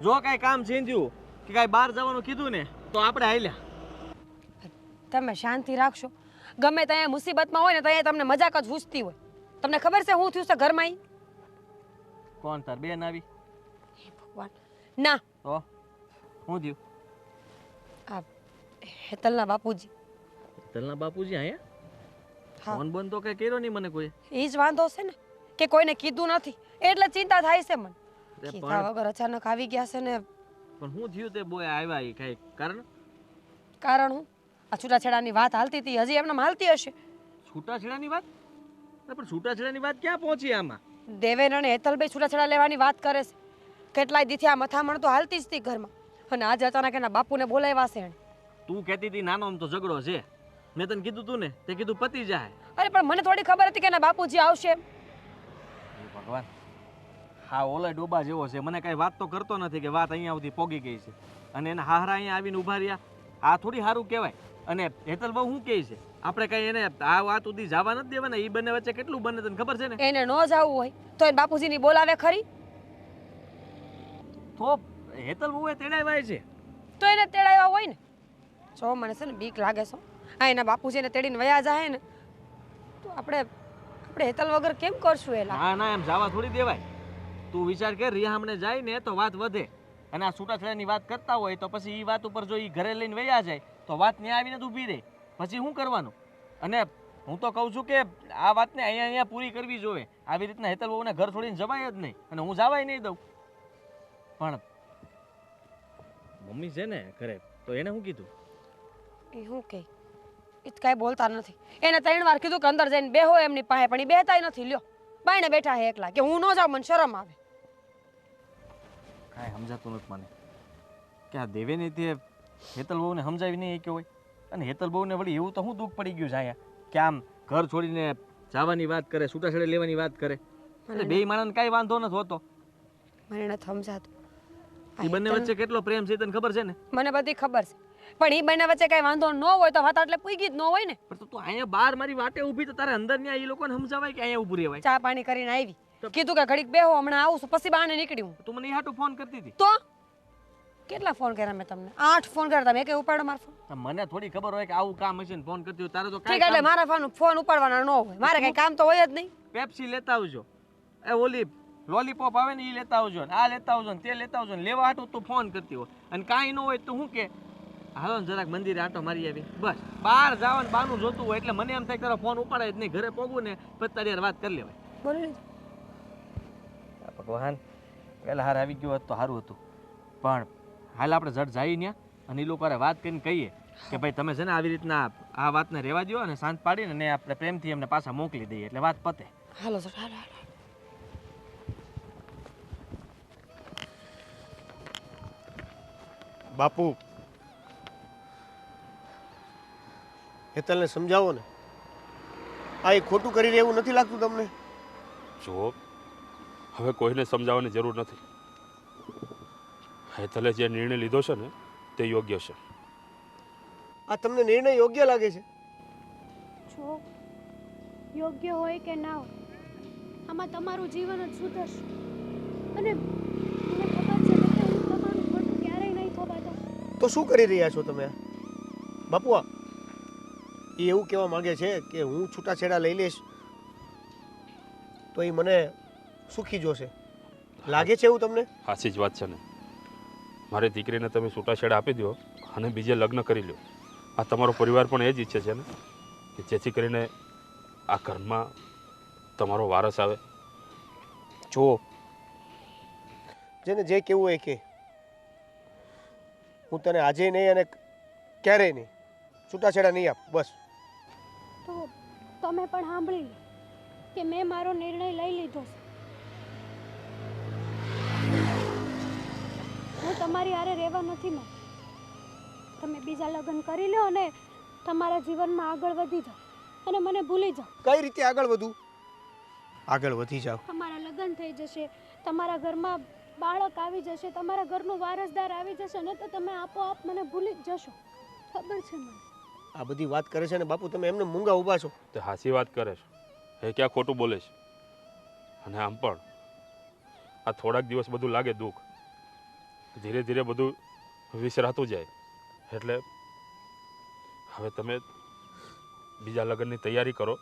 Speaker 2: જો કાંઈ કામ છીંધ્યું કે કાંઈ બહાર જવાનું કીધું ને તો આપણે હાલ્યા.
Speaker 1: તમે શાંતિ રાખશો. ગમે ત્યાં મુસીબતમાં હોય ને ત્યાં તમને મજાક જ પૂછતી હોય. તમને ખબર છે શું થયું છે ઘરમાં? ઈ
Speaker 2: કોણ તાર બેન આવી?
Speaker 1: હે ભગવાન ના.
Speaker 2: તો શું થયું?
Speaker 1: આ હેતલના બાપુજી.
Speaker 2: હેતલના બાપુજી આયા?
Speaker 1: હા
Speaker 2: ફોન બંધ તો કઈ કર્યો નહીં મને કોઈ.
Speaker 1: એ જ વાંધો છે ને કે કોઈને કીધું નથી એટલે ચિંતા થાય છે મને.
Speaker 2: અરે
Speaker 1: કીધા વગર અચાનક આવી ગયા છે ને.
Speaker 2: પણ શું થયું તે બોય આવ્યા એ કઈ કારણ?
Speaker 1: કારણ હું આ છૂટાછેડાની વાત હાલતી હતી હજી એમને હાલતી હશે.
Speaker 2: છૂટાછેડાની વાત? પણ છૂટાછેડાની વાત ક્યાં પહોંચી આમાં?
Speaker 1: દેવેન અને હેતલભાઈ છૂટાછેડા લેવાની વાત કરે છે. કેટલાય દીથી આ મથામણ તો હાલતી જ હતી ઘરમાં. અને આજે અચાનક એના બાપુને બોલાવ્યા છે.
Speaker 2: તું કહેતી હતી નાનો આમ તો ઝઘડો છે. મેં તને કીધું તું ને, તે કીધું પતી જાય.
Speaker 1: અરે પણ મને થોડી ખબર હતી કે એના બાપુજી આવશે.
Speaker 2: ભગવાન, હા ઓલો ડોબા જેવો છે. મને કઈ વાત તો કરતો નથી કે વાત અહીંયા સુધી પોગી ગઈ છે અને એના હાહરા અહીંયા આવીને ઉભા રહ્યા. આ થોડી સારું કહેવાય. અને હેતલ બહુ શું કહે છે? આપણે કઈ એને આ વાત સુધી જવા નથી દેવાના. એ બંને વચ્ચે કેટલું બને તને ખબર છે ને?
Speaker 1: એને ન જવું હોય તો એને બાપુજીની બોલાવે ખરી?
Speaker 2: તો હેતલ બહુ એ તેડાવાય છે.
Speaker 1: તો એને તેડાવ્યા હોય ને. જો મને છે ને બીક લાગે છે. આ એના બાપુજીને તેડીને વયા જાય ને તો આપણે હેતલ વગર કેમ કરશું? એલા
Speaker 2: ના ના એમ જવા થોડી દેવાય. તું વિચાર કર, રિહામણે જાય ને તો વાત વધે. અને આ છૂટાછેડાની વાત કરતા હોય તો પછી એ વાત ઉપર જો એ ઘરે લઈને વયા જાય તો વાત ત્યાં આવીને તો ઊભી રહે. પછી શું કરવાનું? અને હું તો કહું છું કે આ વાતને અહીંયા પૂરી કરવી જોઈએ. આવી રીતના હેતલ બહુને ઘર છોડીને જવાય જ નહીં. અને હું જવાય નહીં દઉં. પણ મમ્મી છે ને ઘરે, તો એને શું કીધું?
Speaker 1: એ શું કહે? એ જ કાંઈ બોલતા નથી. એને 3 વાર કીધું કે અંદર જઈને બેહો એમની પાસે, પણ એ બેહતાય નથી. લ્યો બાયણે બેઠા હે એકલા કે હું ન જાઉં, મને શરમ આવે.
Speaker 2: કાંઈ સમજાતું નથી મને કે આ દેવેની તે હેતલ બહુને સમજાવી નહીં કે હોય અને હેતલ બહુને વળી એવું તો શું દુઃખ પડી ગયું છે અહીંયા કે આમ ઘર છોડીને જવાની વાત કરે છૂટાછેડા લેવાની વાત કરે એટલે બે માણસને કાંઈ વાંધો નથી હોતો
Speaker 1: મને નથી સમજાતું
Speaker 2: એ બંને વચ્ચે કેટલો પ્રેમ છે તને ખબર છે ને
Speaker 1: મને બધી ખબર છે પણ એ બંને વચ્ચે કઈ વાંધો ન હોય તો વાત એટલે પૂગી જ ન હોય ને.
Speaker 2: પણ તું અહીંયા બહાર મારી વાટે ઊભી તો તારે અંદર ન્યા એ લોકોને સમજાવાય કે અહીંયા ઊભું રહેવાય.
Speaker 1: ચા પાણી કરીને આવી કીધું કે ઘડીક બેહો હમણાં આવું છું પછી બહાને નીકળી હું.
Speaker 2: તું મને એ હાટું ફોન કરતી હતી
Speaker 1: તો કેટલા ફોન કર્યા મેં તમને 8 ફોન કર્યા તમે કે ઉપાડો મારો ફોન.
Speaker 2: તો મને થોડી ખબર હોય કે આવું કામ હશે ને ફોન કરતી હોય તારે તો
Speaker 1: ઠીક એટલે મારા ફોન ઉપાડવાના ન હોય મારે કઈ કામ તો હોય જ નહીં.
Speaker 2: પેપ્સી લેતા આવજો એ ઓલી લોલીપોપ આવે ને એ લેતા આવજો ને આ લેતા આવજો ને તે લેતા આવજો ને લેવા હાટું તું ફોન કરતી હોય અને કાંઈ ન હોય તો શું કે હાલો ને જરાક મંદિરે આંટો મારી આવી બસ બહાર જવાનું બાનું જોતું હોય એટલે મને એમ થાય કે તારો ફોન ઉપાડાય જ નહીં ઘરે પોગું ને પછી તારી યાર વાત કરી લેવાય.
Speaker 1: બોલો ને.
Speaker 2: ભગવાન પહેલાં હાર આવી ગયો હોત તો સારું હતું પણ હાલ આપણે જટ જઈએ ત્યાં અને એ લોકો વાત કરીને કહીએ કે ભાઈ તમે છે ને આવી રીતના આ વાતને રહેવા દો અને શાંત પાડીને ને આપણે પ્રેમથી એમને પાછા મોકલી દઈએ એટલે વાત પતે.
Speaker 1: હાલો સર હાલો હાલો.
Speaker 5: બાપુ હેતલને સમજાવો ને આ એ ખોટું કરી રહે એવું નથી લાગતું તમને?
Speaker 6: જો હવે કોઈને સમજાવવાની જરૂર નથી. હેતલે જે નિર્ણય લીધો છે ને તે યોગ્ય છે.
Speaker 5: આ તમને નિર્ણય યોગ્ય લાગે છે?
Speaker 3: જો યોગ્ય હોય કે ના હોય આમાં તમારું જીવન જ સુધરશે અને મને ખબર છે કે હું તમારું ખોટું ક્યારેય નહીં થવા દઉં.
Speaker 5: તો શું કરી રહ્યા છો તમે? બાપુ એ એવું કહેવા માંગે છે કે હું છૂટાછેડા લઈ લઈશ તો એ મને સુખી જોશે. લાગે છે એવું તમને?
Speaker 6: સાચી જ વાત છે ને. મારી દીકરીને તમે છૂટાછેડા આપી દો અને બીજે લગ્ન કરી લો. આ તમારો પરિવાર પણ એ જ ઈચ્છે છે ને કે જેથી કરીને આ ઘરમાં તમારો વારસ આવે.
Speaker 5: જો જેને જે કહેવું હોય કે હું તને આજે નહીં અને ક્યારેય નહીં છૂટાછેડા નહીં આપ બસ.
Speaker 3: તો તમે પણ સાંભળી લો કે મેં મારો નિર્ણય લઈ લીધો છે. હું તમારી હારે રહેવા નથી માંગતી. તમે બીજા લગ્ન કરી લો અને તમારા જીવનમાં આગળ વધી જાઓ અને મને ભૂલી જાઓ.
Speaker 5: કઈ રીતે આગળ વધું? આગળ વધી જાઓ.
Speaker 3: તમારા લગ્ન થઈ જશે, તમારા ઘરમાં બાળક આવી જશે, તમારા ઘરનો વારસદાર આવી જશે ને તો તમે આપોઆપ મને ભૂલી જ જશો. ખબર છે મને.
Speaker 5: આ બધી વાત કરે છે ને બાપુ તમે એમને મૂંગા ઊભા છો.
Speaker 6: તે હાસી વાત કરે છે. એ ક્યાં ખોટું બોલે છે. અને આમ પણ આ થોડાક દિવસ બધું લાગે દુઃખ, ધીરે ધીરે બધું વિસરાતું જાય. એટલે હવે તમે બીજા લગ્નની તૈયારી કરો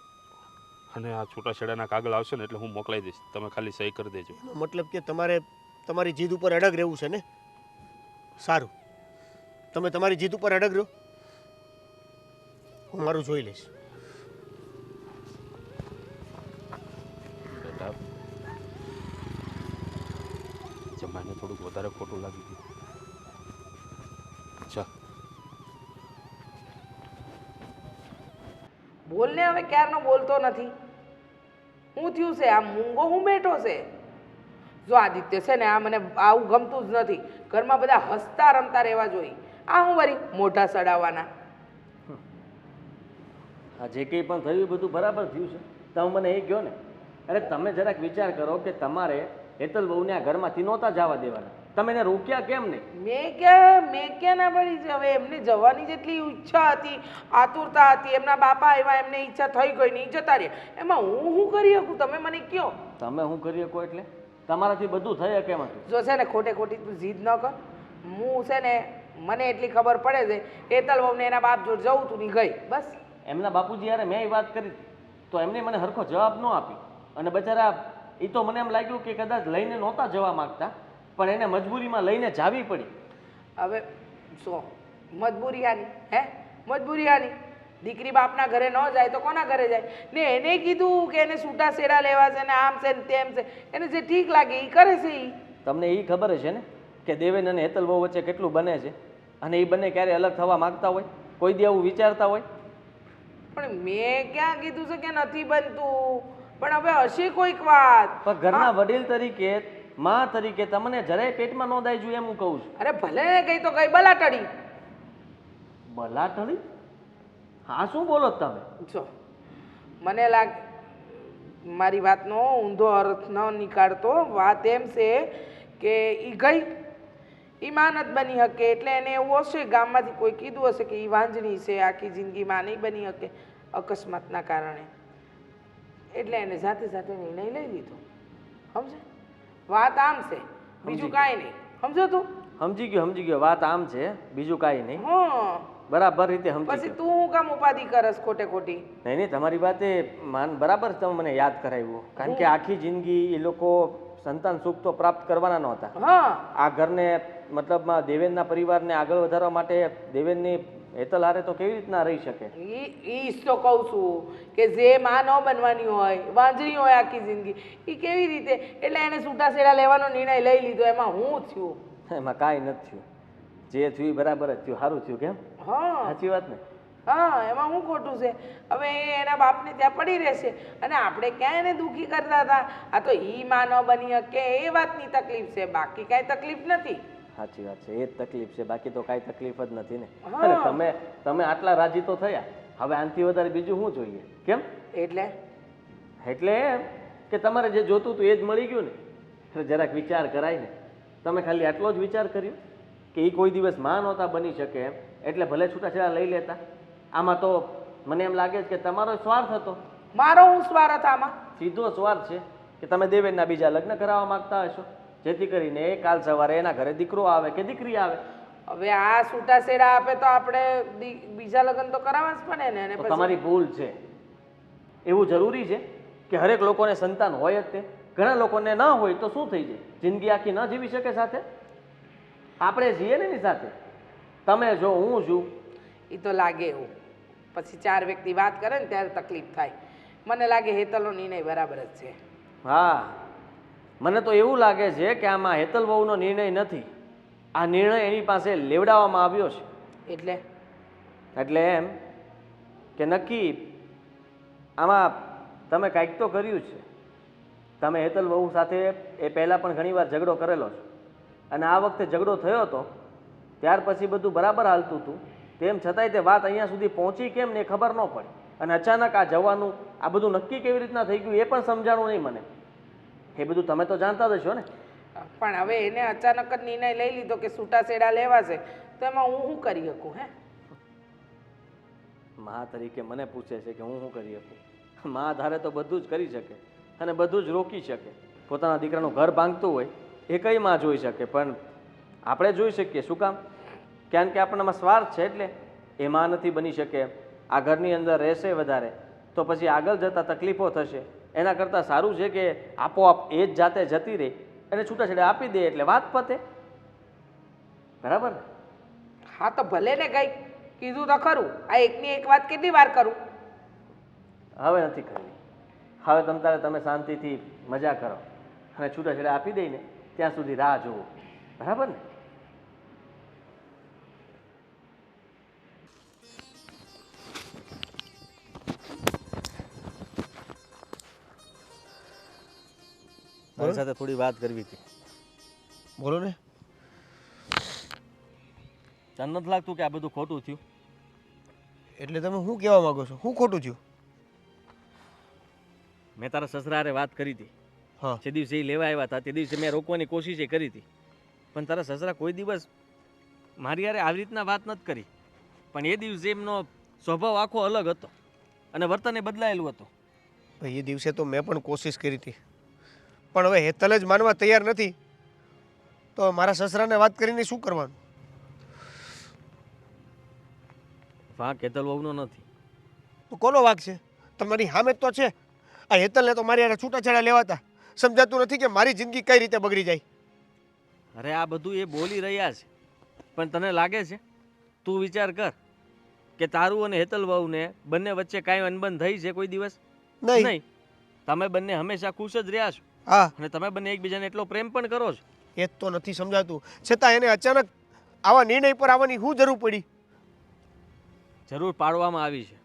Speaker 6: અને આ છૂટાછેડાના કાગળ આવશે ને એટલે હું મોકલાઈ દઈશ. તમે ખાલી સહી કરી દેજો.
Speaker 5: મતલબ કે તમારે તમારી જીદ ઉપર અડગ રહેવું છે ને? સારું, તમે તમારી જીદ ઉપર અડગ રહો, હું મારું જોઈ લઈશ.
Speaker 6: બેટા જમાઈને થોડુંક વધારે ખોટું લાગી ગયું. ચાલ
Speaker 4: બોલને હવે ક્યારનો બોલતો નથી. હું થયું છે આ મૂંગો હું બેઠો છે. જો આદિત્ય છે ને આ મને આવું ગમતું જ નથી. ઘરમાં બધા હસતા રમતા રહેવા જોઈએ. આ હું વળી મોઢા સડાવવાના.
Speaker 2: આ જે કંઈ પણ થયું એ બધું બરાબર થયું છે. તમે મને એ કહો ને, અરે તમે જરાક વિચાર કરો કે તમારે હેતલ બહુને આ ઘરમાંથી નહોતા જવા દેવાના, તમે એને રોક્યા કેમ નહીં?
Speaker 4: મેં ક્યાં ના પડી છે? હવે એમને જવાની જેટલી ઈચ્છા હતી, આતુરતા હતી, એમના બાપા આવ્યા, એમને ઈચ્છા થઈ ગઈ નહીં જતા રહ્યા. એમાં હું શું કરી શકું? તમે મને કહો.
Speaker 2: તમે શું કરી શકો એટલે તમારાથી બધું થઈ શકે એમ હતું.
Speaker 4: જો છે ને ખોટે ખોટી તું જીદ ન કર. હું છે ને મને એટલી ખબર પડે છે હેતલ બહુને એના બાપ જોડે જવું તું નહીં ગઈ બસ.
Speaker 2: એમના બાપુજી યારે મેં એ વાત કરી તો એમને મને હરખો જવાબ ન આપી અને બચારા એ તો મને એમ લાગ્યું કે કદાચ લઈને નહોતા જવા માંગતા પણ એને મજબૂરીમાં લઈને જાવી પડી.
Speaker 4: હવે શું મજબૂરી આની? હે મજબૂરી આની? દીકરી બાપના ઘરે ન જાય તો કોના ઘરે જાય? ને એને કીધું કે એને છૂટા છેડા લેવા છે ને આમ છે ને તેમ છે, એને જે ઠીક લાગે એ કરે છે.
Speaker 2: તમને એ ખબર છે ને કે દેવેન અને હેતલ બહુ વચ્ચે કેટલું બને છે અને એ બંને ક્યારે અલગ થવા માંગતા હોય? કોઈ દી આવું વિચારતા હોય?
Speaker 4: પણ મેં ક્યાં કીધું છે કે નથી બનતું? પણ હવે હશે કોઈક વાત.
Speaker 2: પણ ઘરના વડીલ તરીકે માં તરીકે તમને જરાય પેટમાં ન દાઈ જોઈએ એમ હું કહું છું.
Speaker 4: અરે ભલે ને ગઈ તો ગઈ બલાટડી.
Speaker 2: બલાટડી? હા શું બોલો છો તમે?
Speaker 4: જો મને લાગે મારી વાતનો ઊંધો અર્થ ન નીકાળતો. વાત એમ છે કે એ ગઈ, એ માં નથી બની શકે એટલે એને એવું હશે, ગામમાંથી કોઈ કીધું હશે કે એ વાંજણી છે, આખી જિંદગી માં નહીં બની શકે અકસ્માતના કારણે, એટલે એને સાથે સાથે નિર્ણય લઈ લીધો. સમજે? વાત આમ છે, બીજું કાંઈ નહીં. સમજો તું?
Speaker 2: સમજી ગયો. વાત આમ છે, બીજું કાંઈ નહીં.
Speaker 4: હા,
Speaker 2: બરાબર રીતે સમજી
Speaker 4: પછી
Speaker 2: ગયો.
Speaker 4: તું હું કામ ઉપાધિ કરસ ખોટે ખોટી?
Speaker 2: નહીં તમારી વાત એ માન બરાબર તમે મને યાદ કરાવ્યું. કારણ કે આખી જિંદગી એ લોકો સંતાન સુખ તો પ્રાપ્ત કરવાના નહોતા.
Speaker 4: હા,
Speaker 2: આ ઘરને મતલબમાં દેવેનના પરિવારને આગળ વધારવા માટે દેવેનની હેતલ હારે તો કેવી રીતના રહી શકે?
Speaker 4: ઈ જ તો કહું છું કે જે માં ન બનવાની હોય, વાંજણી હોય આખી જિંદગી, એ કેવી રીતે? એટલે એને છૂટાછેડા લેવાનો નિર્ણય લઈ લીધો. એમાં હું થયું?
Speaker 2: એમાં કાંઈ નથી થયું. જે થયું એ બરાબર જ થયું. સારું થયું. કેમ?
Speaker 4: હા
Speaker 2: સાચી વાત ને?
Speaker 4: હા, એમાં શું ખોટું છે? હવે એ એના બાપને ત્યાં પડી રહેશે અને આપણે ક્યાં એને દુઃખી કરતા હતા? આ તો ઈ માં ન બની શકે એ વાતની તકલીફ છે, બાકી કાંઈ તકલીફ નથી.
Speaker 2: સાચી વાત છે. એ જ તકલીફ છે, બાકી તો કાંઈ તકલીફ જ નથી ને.
Speaker 4: હા.
Speaker 2: અને તમે આટલા રાજી તો થયા, હવે આનાથી વધારે બીજું શું જોઈએ? કેમ?
Speaker 4: એટલે
Speaker 2: એટલે એમ કે તમારે જે જોતું હતું એ જ મળી ગયું ને. એટલે જરાક વિચાર કરાય ને. તમે ખાલી આટલો જ વિચાર કર્યો કે એ કોઈ દિવસ માં નહોતા બની શકે એમ, એટલે ભલે છૂટાછેડા લઈ લેતા. આમાં તો મને એમ લાગે છે કે તમારો સ્વાર્થ હતો.
Speaker 4: મારો હું સ્વાર્થ આમાં?
Speaker 2: સીધો સ્વાર્થ છે કે તમે દેવેનના બીજા લગ્ન કરાવવા માંગતા હશો, જેથી કરીને એ કાલ સવારે એના ઘરે દીકરો આવે કે દીકરી આવે.
Speaker 4: હવે આ છૂટાછેડા આપે તો આપણે બીજા લગ્ન તો કરાવવા જ પડે ને. અને
Speaker 2: તો
Speaker 4: પછી
Speaker 2: તમારી ભૂલ છે. એવું જરૂરી છે કે હરેક લોકોને સંતાન હોય જ તે? ઘણા લોકોને ન હોય તો શું થઈ જાય? જિંદગી આખી ન જીવી શકે સાથે? આપણે જીએ ને એની સાથે. તમે જો, હું છું.
Speaker 4: એ તો લાગે એવું. પછી ચાર વ્યક્તિ વાત કરે ને ત્યારે તકલીફ થાય. મને લાગે હેતલનો નિર્ણય બરાબર જ છે.
Speaker 2: હા, મને તો એવું લાગે છે કે આમાં હેતલ વહુનો નિર્ણય નથી. આ નિર્ણય એની પાસે લેવડાવવામાં આવ્યો છે. એટલે એમ કે નક્કી આમાં તમે કાંઈક તો કર્યું છે. તમે હેતલ વહુ સાથે એ પહેલાં પણ ઘણીવાર ઝઘડો કરેલો છે, અને આ વખતે ઝઘડો થયો હતો ત્યાર પછી બધું બરાબર હાલતું હતું. તેમ છતાંય તે વાત અહીંયા સુધી પહોંચી કેમ ને એ ખબર ન પડી, અને અચાનક આ જવાનું આ બધું નક્કી કેવી રીતના થઈ ગયું એ પણ સમજાણું નહીં મને. એ બધું તમે તો જાણતા જ હશો ને.
Speaker 4: પણ હવે એને અચાનક જ નિર્ણય લઈ લીધો કે છૂટાછેડા લેવા છે, તો એમાં હું શું કરી શકું? હે,
Speaker 2: મા તરીકે મને પૂછે છે કે હું શું કરી શકું? મા ધારે તો બધું જ કરી શકે અને બધું જ રોકી શકે. પોતાના દીકરાનું ઘર ભાંગતું હોય એ કઈ માં જોઈ શકે, પણ આપણે જોઈ શકીએ. શું કામ? કારણ કે આપણામાં સ્વાર્થ છે. એટલે એ માં નથી બની શકે, આ ઘરની અંદર રહેશે વધારે, તો પછી આગળ જતાં તકલીફો થશે. એના કરતાં સારું છે કે આપોઆપ એ જ જાતે જતી રહી અને છૂટાછેડા આપી દે એટલે વાત પતે. બરાબર ને?
Speaker 4: હા તો ભલે ને ગઈ, કીધું તો ખરું. આ એકની એક વાત કેટલી વાર કરું?
Speaker 2: હવે નથી કરવી. હવે તમે શાંતિથી મજા કરો અને છૂટાછેડા આપી દઈને ત્યાં સુધી રાહ જોવો. બરાબર ને? મારી સાથે થોડી વાત કરવી હતી.
Speaker 5: બોલો ને.
Speaker 2: તને નથી લાગતું કે આ બધું ખોટું થયું?
Speaker 5: એટલે તમે શું કહેવા માંગો છો? શું ખોટું થયું?
Speaker 2: મેં તારા સસરા હારે વાત કરી હતી.
Speaker 5: હા,
Speaker 2: જે દિવસે એ લેવા આવ્યા હતા તે દિવસે મેં રોકવાની કોશિશ કરી હતી, પણ તારા સસરા કોઈ દિવસ મારી હારે આવી રીતના વાત નથી કરી. પણ એ દિવસે એમનો સ્વભાવ આખો અલગ હતો અને વર્તન એ બદલાયેલું હતું.
Speaker 5: ભાઈ એ દિવસે તો મેં પણ કોશિશ કરી હતી, પણ હવે હેતલ જ માનવા તૈયાર નથી તો મારા સસરાને વાત કરીને શું કરવાનું?
Speaker 2: વાંક હેતલ વહુનો નથી.
Speaker 5: તો કોનો વાંક છે? તમારી સામે જ તો છે. આ હેતલને તો મારી હારે છૂટાછેડા લેવાતા. સમજાતું નથી કે મારી જિંદગી કઈ રીતે બગડી જાય.
Speaker 2: અરે આ બધું એ બોલી રહ્યા છે, પણ તને લાગે છે? તું વિચાર કર કે તારું અને હેતલ વહુને બંને વચ્ચે કાંઈ અનબન થઈ છે કોઈ દિવસ?
Speaker 5: નહીં.
Speaker 2: તમે બંને હંમેશા ખુશ જ રહ્યા છો
Speaker 5: હા,
Speaker 2: અને તમે બંને એકબીજાને એટલો પ્રેમ પણ કરો છો.
Speaker 5: એ જ તો નથી સમજાતું. છતાં એને અચાનક આવા નિર્ણય પર આવવાની શું જરૂર પડી?
Speaker 2: જરૂર પાડવામાં આવી છે,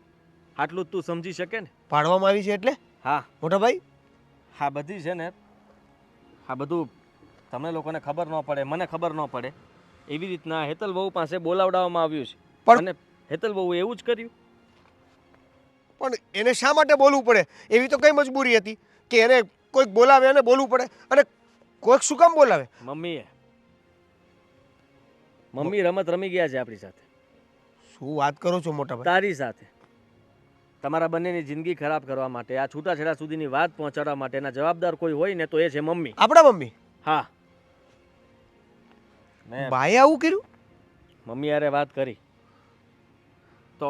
Speaker 2: આટલું જ તું સમજી શકે ને.
Speaker 5: પાડવામાં આવી છે એટલે?
Speaker 2: હા
Speaker 5: મોટા ભાઈ,
Speaker 2: હા બધી છે ને, આ બધું તમને લોકોને ખબર ન પડે, મને ખબર ન પડે એવી રીતના હેતલ બહુ પાસે બોલાવડાવવામાં આવ્યું છે.
Speaker 5: પણ-
Speaker 2: અને હેતલ બહુ એવું જ કર્યું.
Speaker 5: પણ એને શા માટે બોલવું પડે? એવી તો કઈ મજબૂરી હતી કે એને કોઈક બોલાવે અને બોલવું પડે? અને કોઈક શું કામ બોલાવે?
Speaker 2: મમ્મી રમત રમી ગયા છે આપણી સાથે,
Speaker 5: શું વાત કરો છો મોટા ભાઈ?
Speaker 2: તારી સાથે. તમારા બંનેની જિંદગી ખરાબ કરવા માટે, આ છૂટાછેડા સુધીની વાત પહોંચાડવા માટેના જવાબદાર કોઈ હોય ને તો એ છે મમ્મી.
Speaker 5: આપણા મમ્મી?
Speaker 2: હા, મેં
Speaker 5: બાએ આવું કર્યું?
Speaker 2: મમ્મી યારે વાત કરી તો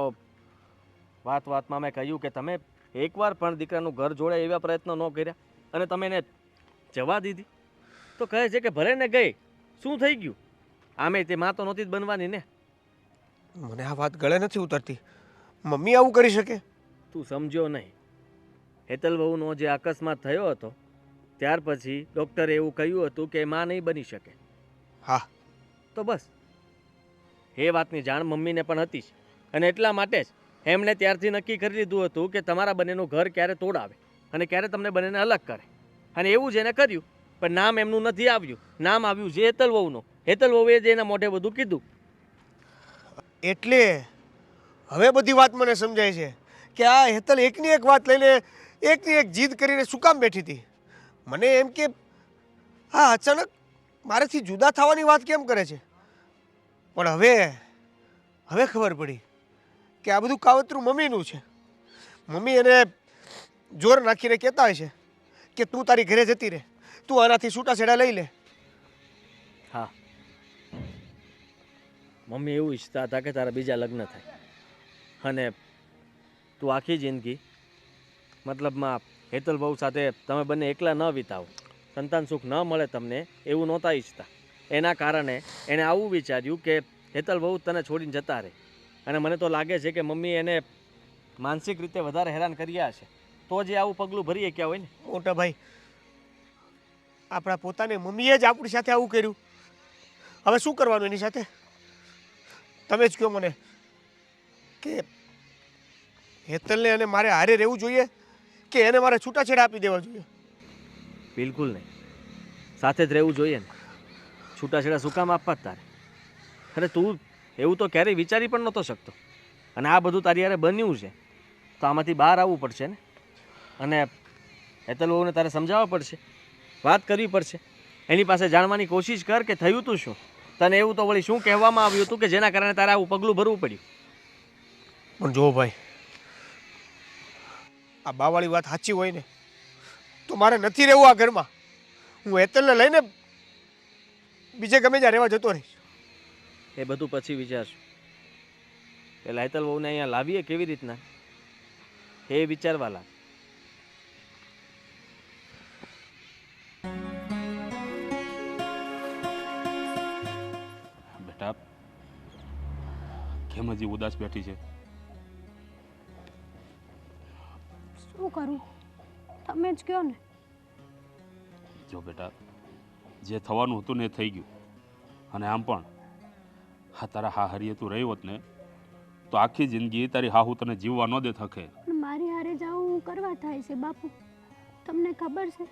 Speaker 2: વાતમાં મેં કહ્યું કે તમે એકવાર પણ દીકરાનું ઘર જોડે એવા પ્રયત્નો ન કર્યા અને તમે એને જવા દીધી. તો કહે છે કે ભલે ને ગઈ, શું થઈ ગયું? આમે તે માં તો નહોતી જ બનવાની ને.
Speaker 5: મને આ વાત ગળે નથી ઉતરતી. મમ્મી આવું કરી શકે?
Speaker 2: તું સમજ્યો નહીં. હેતલ વહુનો જે અકસ્માત થયો હતો ત્યાર પછી ડૉક્ટરે એવું કહ્યું હતું કે માં નહીં બની શકે.
Speaker 5: હા.
Speaker 2: તો બસ એ વાતની જાણ મમ્મીને પણ હતી જ. અને એટલા માટે જ એમણે ત્યારથી નક્કી કરી લીધું હતું કે તમારા બંનેનું ઘર ક્યારે તોડાવે અને ક્યારે તમને બંનેને અલગ કરે. અને એવું જ એને કર્યું. પણ નામ એમનું નથી આવ્યું, નામ આવ્યું છે હેતલ વહુનું. હેતલ વહુએ જ એના મોઢે બધું કીધું.
Speaker 5: એટલે હવે બધી વાત મને સમજાય છે કે આ હેતલ એકની એક વાત લઈને એકની એક જીદ કરીને શું કામ બેઠી હતી. મને એમ કે આ અચાનક મારાથી જુદા થવાની વાત કેમ કરે છે. પણ હવે ખબર પડી કે આ બધું કાવતરું મમ્મીનું છે. મમ્મી એને જોર નાખીને કહેતા હોય છે કે તું તારી ઘરે જતી રહે, તું આનાથી છૂટાછેડા લઈ લે.
Speaker 2: હા, મમ્મી એવું ઈચ્છતા હતા કે તારા બીજા લગ્ન થાય અને તું આખી જિંદગી મતલબમાં હેતલ બહુ સાથે તમે બંને એકલા ન વિતાવો, સંતાન સુખ ન મળે તમને, એવું નહોતા ઈચ્છતા. એના કારણે એણે આવું વિચાર્યું કે હેતલ બહુ તને છોડીને જતા રહે. અને મને તો લાગે છે કે મમ્મી એને માનસિક રીતે વધારે હેરાન કર્યા છે તો જે આવું પગલું ભરીએ ક્યાં હોય ને.
Speaker 5: મોટા ભાઈ, આપણા પોતાની મમ્મીએ જ આપણી સાથે આવું કર્યું. હવે શું કરવાનું એની સાથે? તમે જ કહો મને કે હેતલને અને મારે હારે રહેવું જોઈએ કે એને મારે છૂટાછેડા આપી દેવા જોઈએ?
Speaker 2: બિલકુલ નહીં, સાથે જ રહેવું જોઈએ ને. છૂટાછેડા શું કામ આપવા જ તારે? અરે તું એવું તો ક્યારેય વિચારી પણ નહોતો શકતો. અને આ બધું તારી યારે બન્યું છે તો આમાંથી બહાર આવવું પડશે ને. અને હેતલ વહુને તારે સમજાવવા પડશે, વાત કરવી પડશે, એની પાસે જાણવાની કોશિશ કર કે થયું તું શું. તને એવું તો વળી શું કહેવામાં આવ્યું હતું કે જેના કારણે તારે આવું પગલું ભરવું પડ્યું?
Speaker 5: પણ જો ભાઈ, આ બાવાળી વાત સાચી હોય ને તો મારે નથી રહેવું આ ઘરમાં. હું હેતલને લઈને બીજે ગમે ત્યાં રહેવા જતો રહીશ.
Speaker 2: એ બધું પછી વિચારશું. પેલા હેતલ વહુને અહીંયા લાવીએ કેવી રીતના એ વિચારવા લાગ.
Speaker 6: બેટા કેમ હજી ઉદાસ બેઠી છે?
Speaker 3: શું કરું તમે જ કહો ને.
Speaker 6: જો બેટા, જે થવાનું હતું ને એ થઈ ગયું. અને આમ પણ હા તારા હા હરીએ તું રહી હોત ને તો આખી જિંદગી તારી હાહુ તને જીવવા ન દે થકે.
Speaker 3: પણ મારી હારે જાવું હું કરવા થાય છે બાપુ. તમને ખબર છે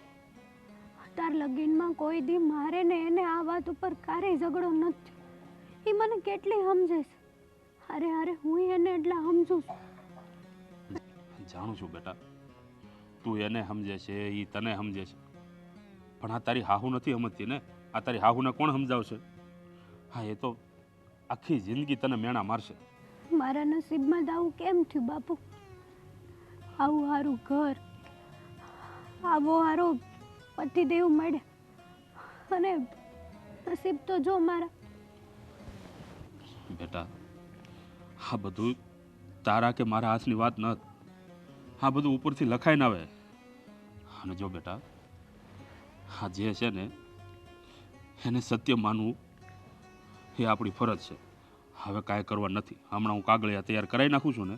Speaker 3: તાર લગીનમાં કોઈ દી મારે ને એને આ વાત ઉપર ક્યારેય ઝઘડો નથી. એ મને કેટલી સમજે છે. હારે હારે હું એને એટલા સમજું છું.
Speaker 6: જાણું છું બેટા, તું એને સમજે છે, એ તને સમજે છે, પણ આ તારી હાહુ નથી સમજતી ને. આ તારી હાહુને કોણ સમજાવશે? હા એ તો આખી જિંદગી તને મેણા મારશે.
Speaker 3: મારા નસીબમાં જ આવું કેમ થયું બાપુ? આવું સારું ઘર, આવો સારો પતિદેવ મળે અને નસીબ તો જો મારા.
Speaker 6: બેટા આ બધું તારા કે મારા હાથની વાત નથી. આ બધું ઉપરથી લખાઈને આવે. અને જો બેટા, આ જે છે ને એને સત્ય માનવું એ આપણી ફરજ છે. હવે કાંઈ કરવા નથી. હમણાં હું કાગળિયા તૈયાર કરાવી નાખું છું ને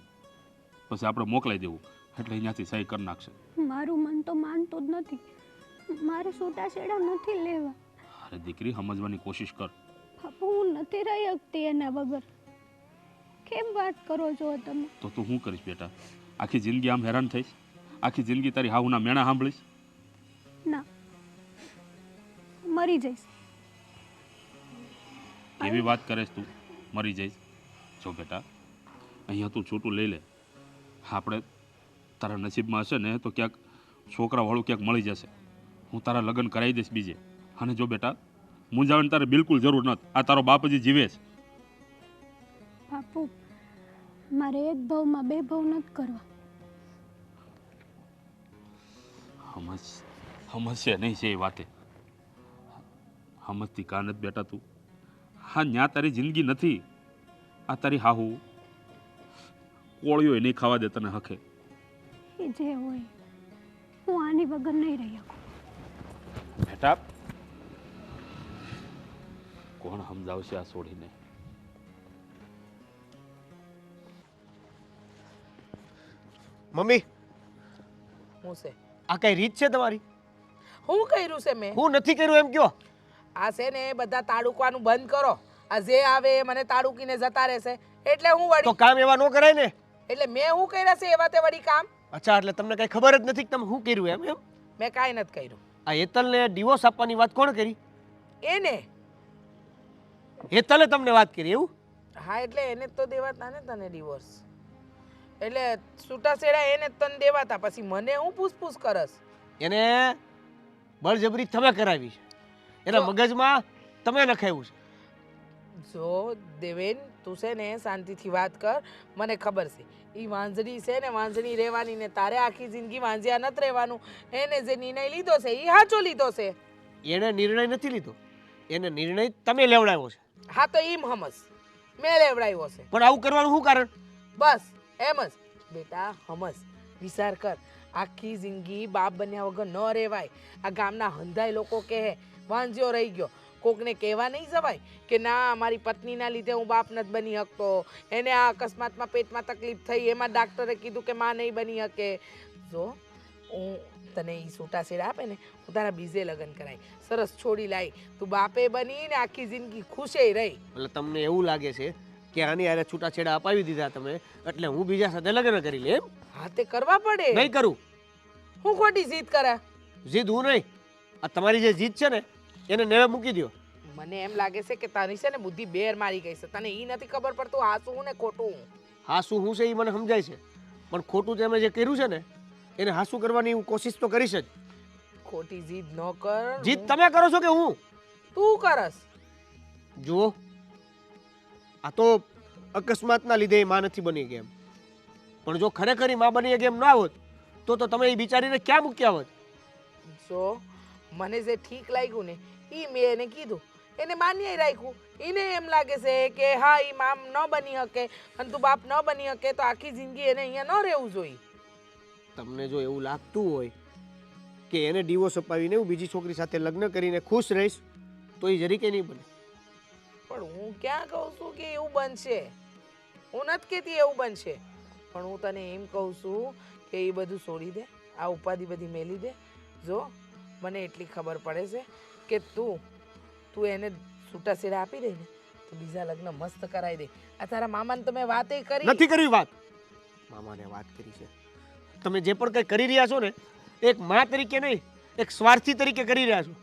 Speaker 6: પછી આપણે મોકલાઈ દેવું એટલે અહીંયાથી સહી કરી નાખશે.
Speaker 3: મારું મન તો માનતું જ નથી. મારે છૂટાછેડા નથી લેવા.
Speaker 6: અરે દીકરી, સમજવાની કોશિશ કર.
Speaker 3: બાપુ હું નથી રહી શકતી એના વગર. કેમ વાત કરો છો તમે?
Speaker 6: તો તું શું કરીશ બેટા? આખી જિંદગી આમ હેરાન થઈશ? આખી જિંદગી તારી હાહુના મેણા સાંભળીશ?
Speaker 3: ના, મરી જઈશ.
Speaker 6: એવી વાત કરેશ તું મરી જઈશ? જો બેટા, અહીંયા તું છૂટું લઈ લે. આપણે તારા નસીબમાં હશે ને તો ક્યાંક છોકરાવાળું ક્યાંક મળી જશે. હું તારા લગ્ન કરાવી દઈશ બીજે. અને જો બેટા, મૂંઝાવાની તારે બિલકુલ જરૂર નથી. આ તારો બાપ હજી જીવે છે.
Speaker 3: બાપુ, મારે એક ભાવમાં બે ભાવ નથી કરવા.
Speaker 6: સમજશે નહીં છે એ વાતે. સમજતી કા નથી બેટા તું? હા, ન્યા તારી જિંદગી નથી. આ તારી હાહુ કોળિયો નહીં ખાવા દે તને હકે.
Speaker 3: એ જે હોય, હું આની વગર નહીં રહી શકું.
Speaker 6: બેટા, કોણ સમજાવશે આ છોડીને?
Speaker 5: મમ્મી,
Speaker 4: હું છે
Speaker 5: આ કઈ રીત છે તમારી?
Speaker 4: હું કર્યું છે મેં?
Speaker 5: હું નથી કર્યું એમ કયો.
Speaker 4: આ છે ને બધા તાડુકવાનું બંધ કરો. આ જે આવે એ મને તાડુકીને જતા રહેશે એટલે હું
Speaker 5: તો
Speaker 4: વળી
Speaker 5: કામ એવા ન કરાય ને.
Speaker 4: એટલે મેં હું કર્યા છે એવા તે વળી કામ
Speaker 5: અચ્છા, એટલે તમને કઈ ખબર જ નથી કે તમે શું કર્યું એમ? એમ
Speaker 4: મેં કાંઈ નથી કર્યું.
Speaker 5: આ હેતલને ડિવોર્સ આપવાની વાત કોણ કરી?
Speaker 4: એને
Speaker 5: હેતલે તમને વાત કરી એવું?
Speaker 4: હા, એટલે એને જ તો દેવાતા ને તને ડિવોર્સ. એટલે છૂટાછેડા એને જ તને દેવાતા, પછી મને હું પૂછપૂછ કરસ?
Speaker 5: એને બળજબરી તમે કરાવી છે. એના મગજમાં તમે નખાવ્યું છે.
Speaker 4: જો દેવેન, તું છે ને શાંતિથી વાત કર. મને ખબર છે એ વાંઝડી છે ને વાંઝડી રહેવાની ને તારે આખી જિંદગી વાંઝ્યા નથી રહેવાનું. એને જે નિર્ણય લીધો છે એ સાચો લીધો છે.
Speaker 5: એને નિર્ણય નથી લીધો, એને નિર્ણય તમે લેવડાવ્યો છે.
Speaker 4: હા, તો એમ સમજ મેં લેવડાવ્યો છે.
Speaker 5: પણ આવું કરવાનું શું કારણ?
Speaker 4: બસ એમ જ બેટા, સમજ, વિચાર કર. આખી જિંદગી બાપ બન્યા વગર ન રહેવાય. આ ગામના હંધાય લોકો કહે વાંઝ્યો રહી ગયો. કોકને કહેવા નહીં જવાય કે ના, મારી પત્નીના લીધે હું બાપ નથી બની શકતો, એને આ અકસ્માતમાં પેટમાં તકલીફ થઈ, એમાં ડાક્ટરે કીધું કે માં નહીં બની શકે. જો હું તને એ છૂટાછેડા આપે ને, હું તારા બીજે લગ્ન કરાય, સરસ છોડી લાવી, તું બાપે બની ને આખી જિંદગી ખુશે રહી.
Speaker 5: એટલે તમને એવું લાગે છે કે આની હારે છૂટાછેડા અપાવી દીધા તમે એટલે હું બીજા સાથે લગ્ન કરી લે એમ?
Speaker 4: હા, તે કરવા પડે.
Speaker 5: નહીં કરું.
Speaker 4: હું ખોટી જીદ કરે?
Speaker 5: જીદ હું નહીં, આ તમારી જે જીદ છે ને એને નેવે મૂકી દો.
Speaker 4: મને એમ લાગે છે કે તારી છે ને બુદ્ધિ બેર મારી ગઈ છે. તને એ નથી ખબર પડતું આ શું ને ખોટું.
Speaker 5: હાસું હું છે એ મને સમજાય છે, પણ ખોટું તમે જે કર્યું છે ને એને હાસું કરવાની હું કોશિશ તો કરીશ જ.
Speaker 4: ખોટી જીદ ન કર.
Speaker 5: જીદ તમે કરો છો કે હું?
Speaker 4: તું કરસ.
Speaker 5: જુઓ, આ તો અકસ્માતના લીધે એ માં નથી બની ગઈ એમ, પણ જો ખરેખર માં બની ગઈ એમ ના હોત તો તમે એ બિચારીને ક્યાં મૂક્યા હોત?
Speaker 4: જો મને જે ઠીક લાગ્યું ને એ મેં એને કીધું, એને માન્ય રાખ્યું. એને એમ લાગે છે કે હા, એ મામ ન બની શકે અને તું બાપ ન બની શકે તો આખી જિંદગી એને અહીંયા ન રહેવું જોઈએ.
Speaker 5: તમને જો એવું લાગતું હોય કે એને ડિવોર્સ અપાવીને હું બીજી છોકરી સાથે લગ્ન કરીને ખુશ રહીશ તો એ જરીકે નહીં બને.
Speaker 4: પણ હું ક્યાં કહું છું કે એવું બનશે? હું નથી કહેતી એવું બનશે, પણ હું તને એમ કહું છું કે એ બધું છોડી દે, આ ઉપાધિ બધી મેલી દે. જો મને એટલી ખબર પડે છે કે તું એને છૂટાછેડા આપી દે ને તો બીજા લગ્ન મસ્ત કરાવી દે. આ તારા મામાને તમે વાતે કરી
Speaker 5: નથી કરી વાત? મામાને વાત કરી છે. તમે જે પણ કંઈ કરી રહ્યા છો ને એક મા તરીકે નહીં, એક સ્વાર્થી તરીકે કરી રહ્યા છો.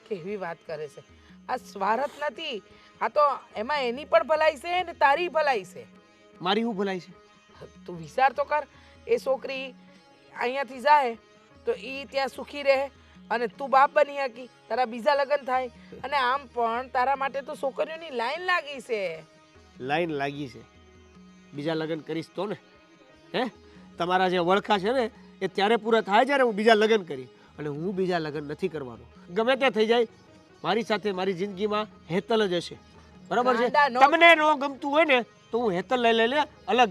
Speaker 4: કેવી વાત કરે છે? આ સ્વાર્થ નથી, આ તો એમાં એની પણ ભલાઈ છે ને તારી ભલાઈ છે.
Speaker 5: મારી શું ભલાઈ છે?
Speaker 4: તું વિચાર તો કર, એ છોકરી અહીંયાથી જાય તો એ ત્યાં સુખી રહે અને તું બાપ બની શકી, તારા બીજા લગ્ન થાય. અને આમ પણ તારા માટે તો છોકરીઓની લાઈન લાગી છે.
Speaker 5: લાઈન લાગી છે? બીજા લગ્ન કરીશ તો ને? હે, તમારા જે વળખા છે ને એ ત્યારે પૂરા થાય જ્યારે હું બીજા લગ્ન કરી. અને હું બીજા લગ્ન નથી કરવાનો. ગમે તે થઈ જાય, મારી સાથે મારી જિંદગીમાં હેતલ જ હશે. બરાબર છે? તમને ન ગમતું હોય ને તો હું હેતલ લઈ અલગ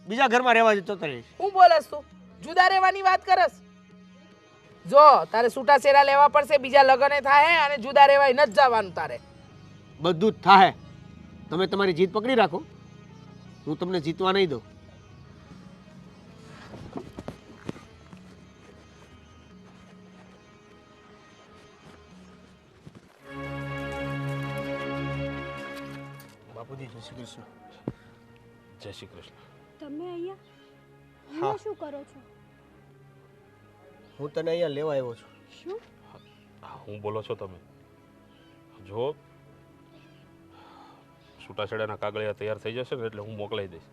Speaker 5: બીજા ઘરમાં રહેવા જતો રહીશ.
Speaker 4: હું બોલસ તું? જુદા રહેવાની વાત કરસ? જો તારે છૂટાછેડા લેવા પડશે, બીજા લગ્ન થાય અને જુદા રહેવાય ન જ જવાનું તારે.
Speaker 5: બધું જ થાય. તમે તમારી જીત પકડી રાખો, હું તમને જીતવા નહીં દઉં. બાપુજી, જય શ્રી કૃષ્ણ.
Speaker 6: જય શ્રી કૃષ્ણ.
Speaker 3: તમે અહીંયા શું કરો છો?
Speaker 5: હું તને અહીંયા લેવા આવ્યો છું.
Speaker 3: શું?
Speaker 6: હું બોલો છો તમે? જો છૂટાછેડાના કાગળિયા તૈયાર થઈ જશે ને એટલે હું મોકલાઈ દઈશ,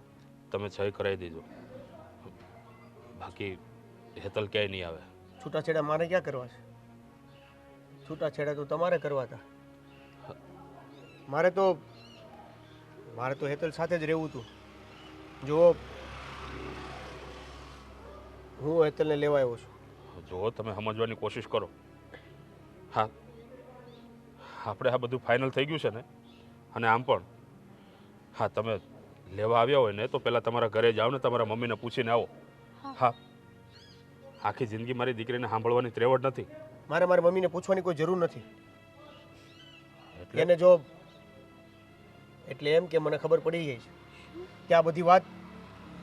Speaker 6: તમે સહી કરાવી દેજો. બાકી હેતલ ક્યાંય નહીં આવે.
Speaker 5: છૂટાછેડા મારે ક્યાં કરવા છે? છૂટાછેડા તો તમારે કરવા હતા. મારે તો હેતલ સાથે જ રહેવું હતું. જો હું હેતલને લેવા આવ્યો છું.
Speaker 6: જો તમે સમજવાની કોશિશ કરો. હા, આપણે આ બધું ફાઇનલ થઈ ગયું છે ને, અને આમ પણ હા, તમે લેવા આવ્યા હોય ને તો પહેલાં તમારા ઘરે જાઓ ને તમારા મમ્મીને પૂછીને આવો. હા, આખી જિંદગી મારી દીકરીને સાંભળવાની ત્રેવડ નથી.
Speaker 5: મારે મારી મમ્મીને પૂછવાની કોઈ જરૂર નથી.
Speaker 6: એટલે
Speaker 5: એને જો એટલે એમ કે મને ખબર પડી ગઈ છે કે આ બધી વાત,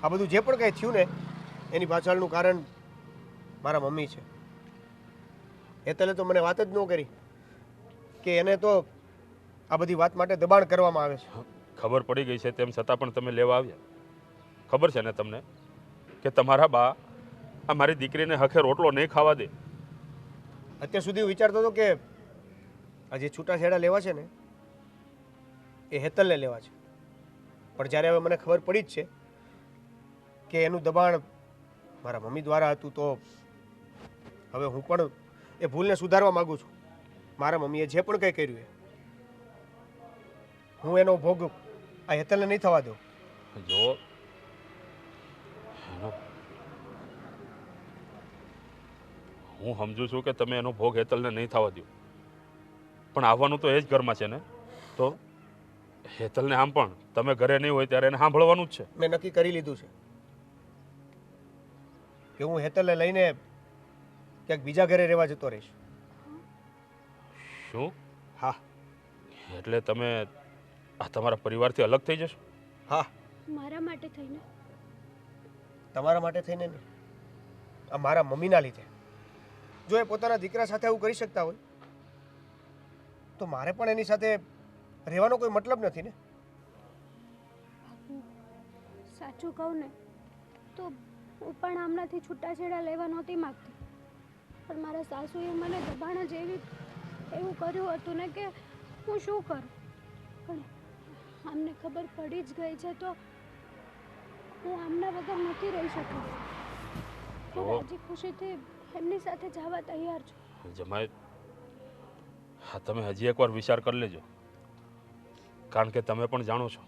Speaker 5: આ બધું જે પણ કંઈ થયું ને એની પાછળનું કારણ મારા મમ્મી છે. હેતલે તો મને વાત જ ન કરી કે એને તો આ બધી વાત માટે દબાણ કરવામાં આવે છે.
Speaker 6: ખબર પડી ગઈ છે તેમ છતાં પણ તમે લેવા આવ્યા. ખબર છે ને તમને કે તમારા બા આ મારી દીકરીને હખે રોટલો નહીં ખાવા દે.
Speaker 5: અત્યાર સુધી હું વિચારતો હતો કે આ જે છૂટાછેડા લેવા છે ને એ હેતલને લેવા છે, પણ જ્યારે હવે મને ખબર પડી જ છે કે એનું દબાણ મારા મમ્મી દ્વારા હતું, તો હવે હું પણ એ ભૂલને સુધારવા માંગુ છું. મારા મમ્મીએ જે પણ કંઈ કર્યું હું એનો ભોગ આ હેતલને નહીં થવા દઉં.
Speaker 6: જો હું સમજુ છું કે તમે એનો ભોગ હેતલને નહીં થવા દો, પણ આવવાનું તો એ જ ઘરમાં છે ને, તો હેતલને આમ પણ તમે ઘરે નહીં હોય ત્યારે એને સાંભળવાનું જ છે.
Speaker 5: મેં નક્કી કરી લીધું છે કે હું હેતલને લઈને ક્યાંક બીજા ઘરે રહેવા જતો રહીશ.
Speaker 6: શું?
Speaker 5: હા
Speaker 6: એટલે તમે આ તમારા પરિવારથી અલગ થઈ જશો?
Speaker 5: હા,
Speaker 3: મારા માટે થઈને.
Speaker 5: તમારા માટે થઈને નહીં, આ મારા મમ્મીના લીધે. જો એ પોતાના દીકરા સાથે આવું કરી શકતા હોય તો મારે પણ એની સાથે રહેવાનો કોઈ મતલબ નથી ને.
Speaker 3: સાચું કહું ને તો હું પણ આમનાથી છૂટાછેડા લેવા નહોતી માગતી, પણ મારા સાસુએ મને દબાણ જ એવું કર્યું હતું ને કે હું શું કરું. પણ આમને ખબર પડી જ ગઈ છે તો હું આમના વગર નથી રહી શકતી. હું રાજી ખુશીથી એમની સાથે જવા તૈયાર છું.
Speaker 6: જમાઈ, હા, તમે હજી એકવાર વિચાર કરી લેજો, કારણ કે તમે પણ જાણો છો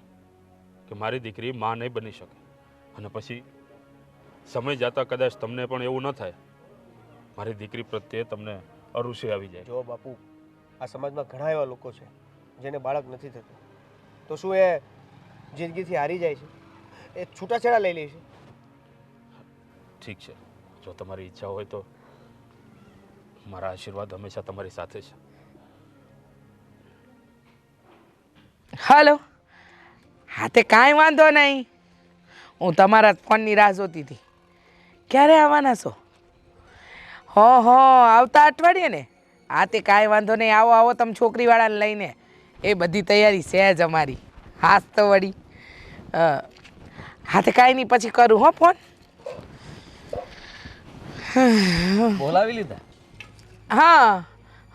Speaker 6: કે મારી દીકરી માં નહીં બની શકે, અને પછી સમય જતાં કદાચ તમને પણ એવું ન થાય, મારી દીકરી પ્રત્યે તમને અરુચિ આવી જાય.
Speaker 5: જો બાપુ, આ સમાજમાં ઘણા એવા લોકો છે જેને બાળક નથી થતું, તો શું એ જિંદગીથી હારી જાય છે? એ છૂટાછેડા લઈ લે છે.
Speaker 6: ઠીક છે, જો તમારી ઈચ્છા હોય તો મારા આશીર્વાદ હંમેશા તમારી સાથે છે.
Speaker 4: હાલો. હા, તે કાંઈ વાંધો નહીં. હું તમારા ફોનની રાહ જોતી હતી. ક્યારે આવવાના છો? હો, આવતા અઠવાડિયે ને? હા, તે કાંઈ વાંધો નહીં. આવો આવો તમે છોકરીવાળાને લઈને. એ બધી તૈયારી છે જ અમારી. હાસ તો વળી. હા, તે કાંઈ નહીં, પછી કરું હો ફોન.
Speaker 2: બોલાવી લીધા?
Speaker 4: હા,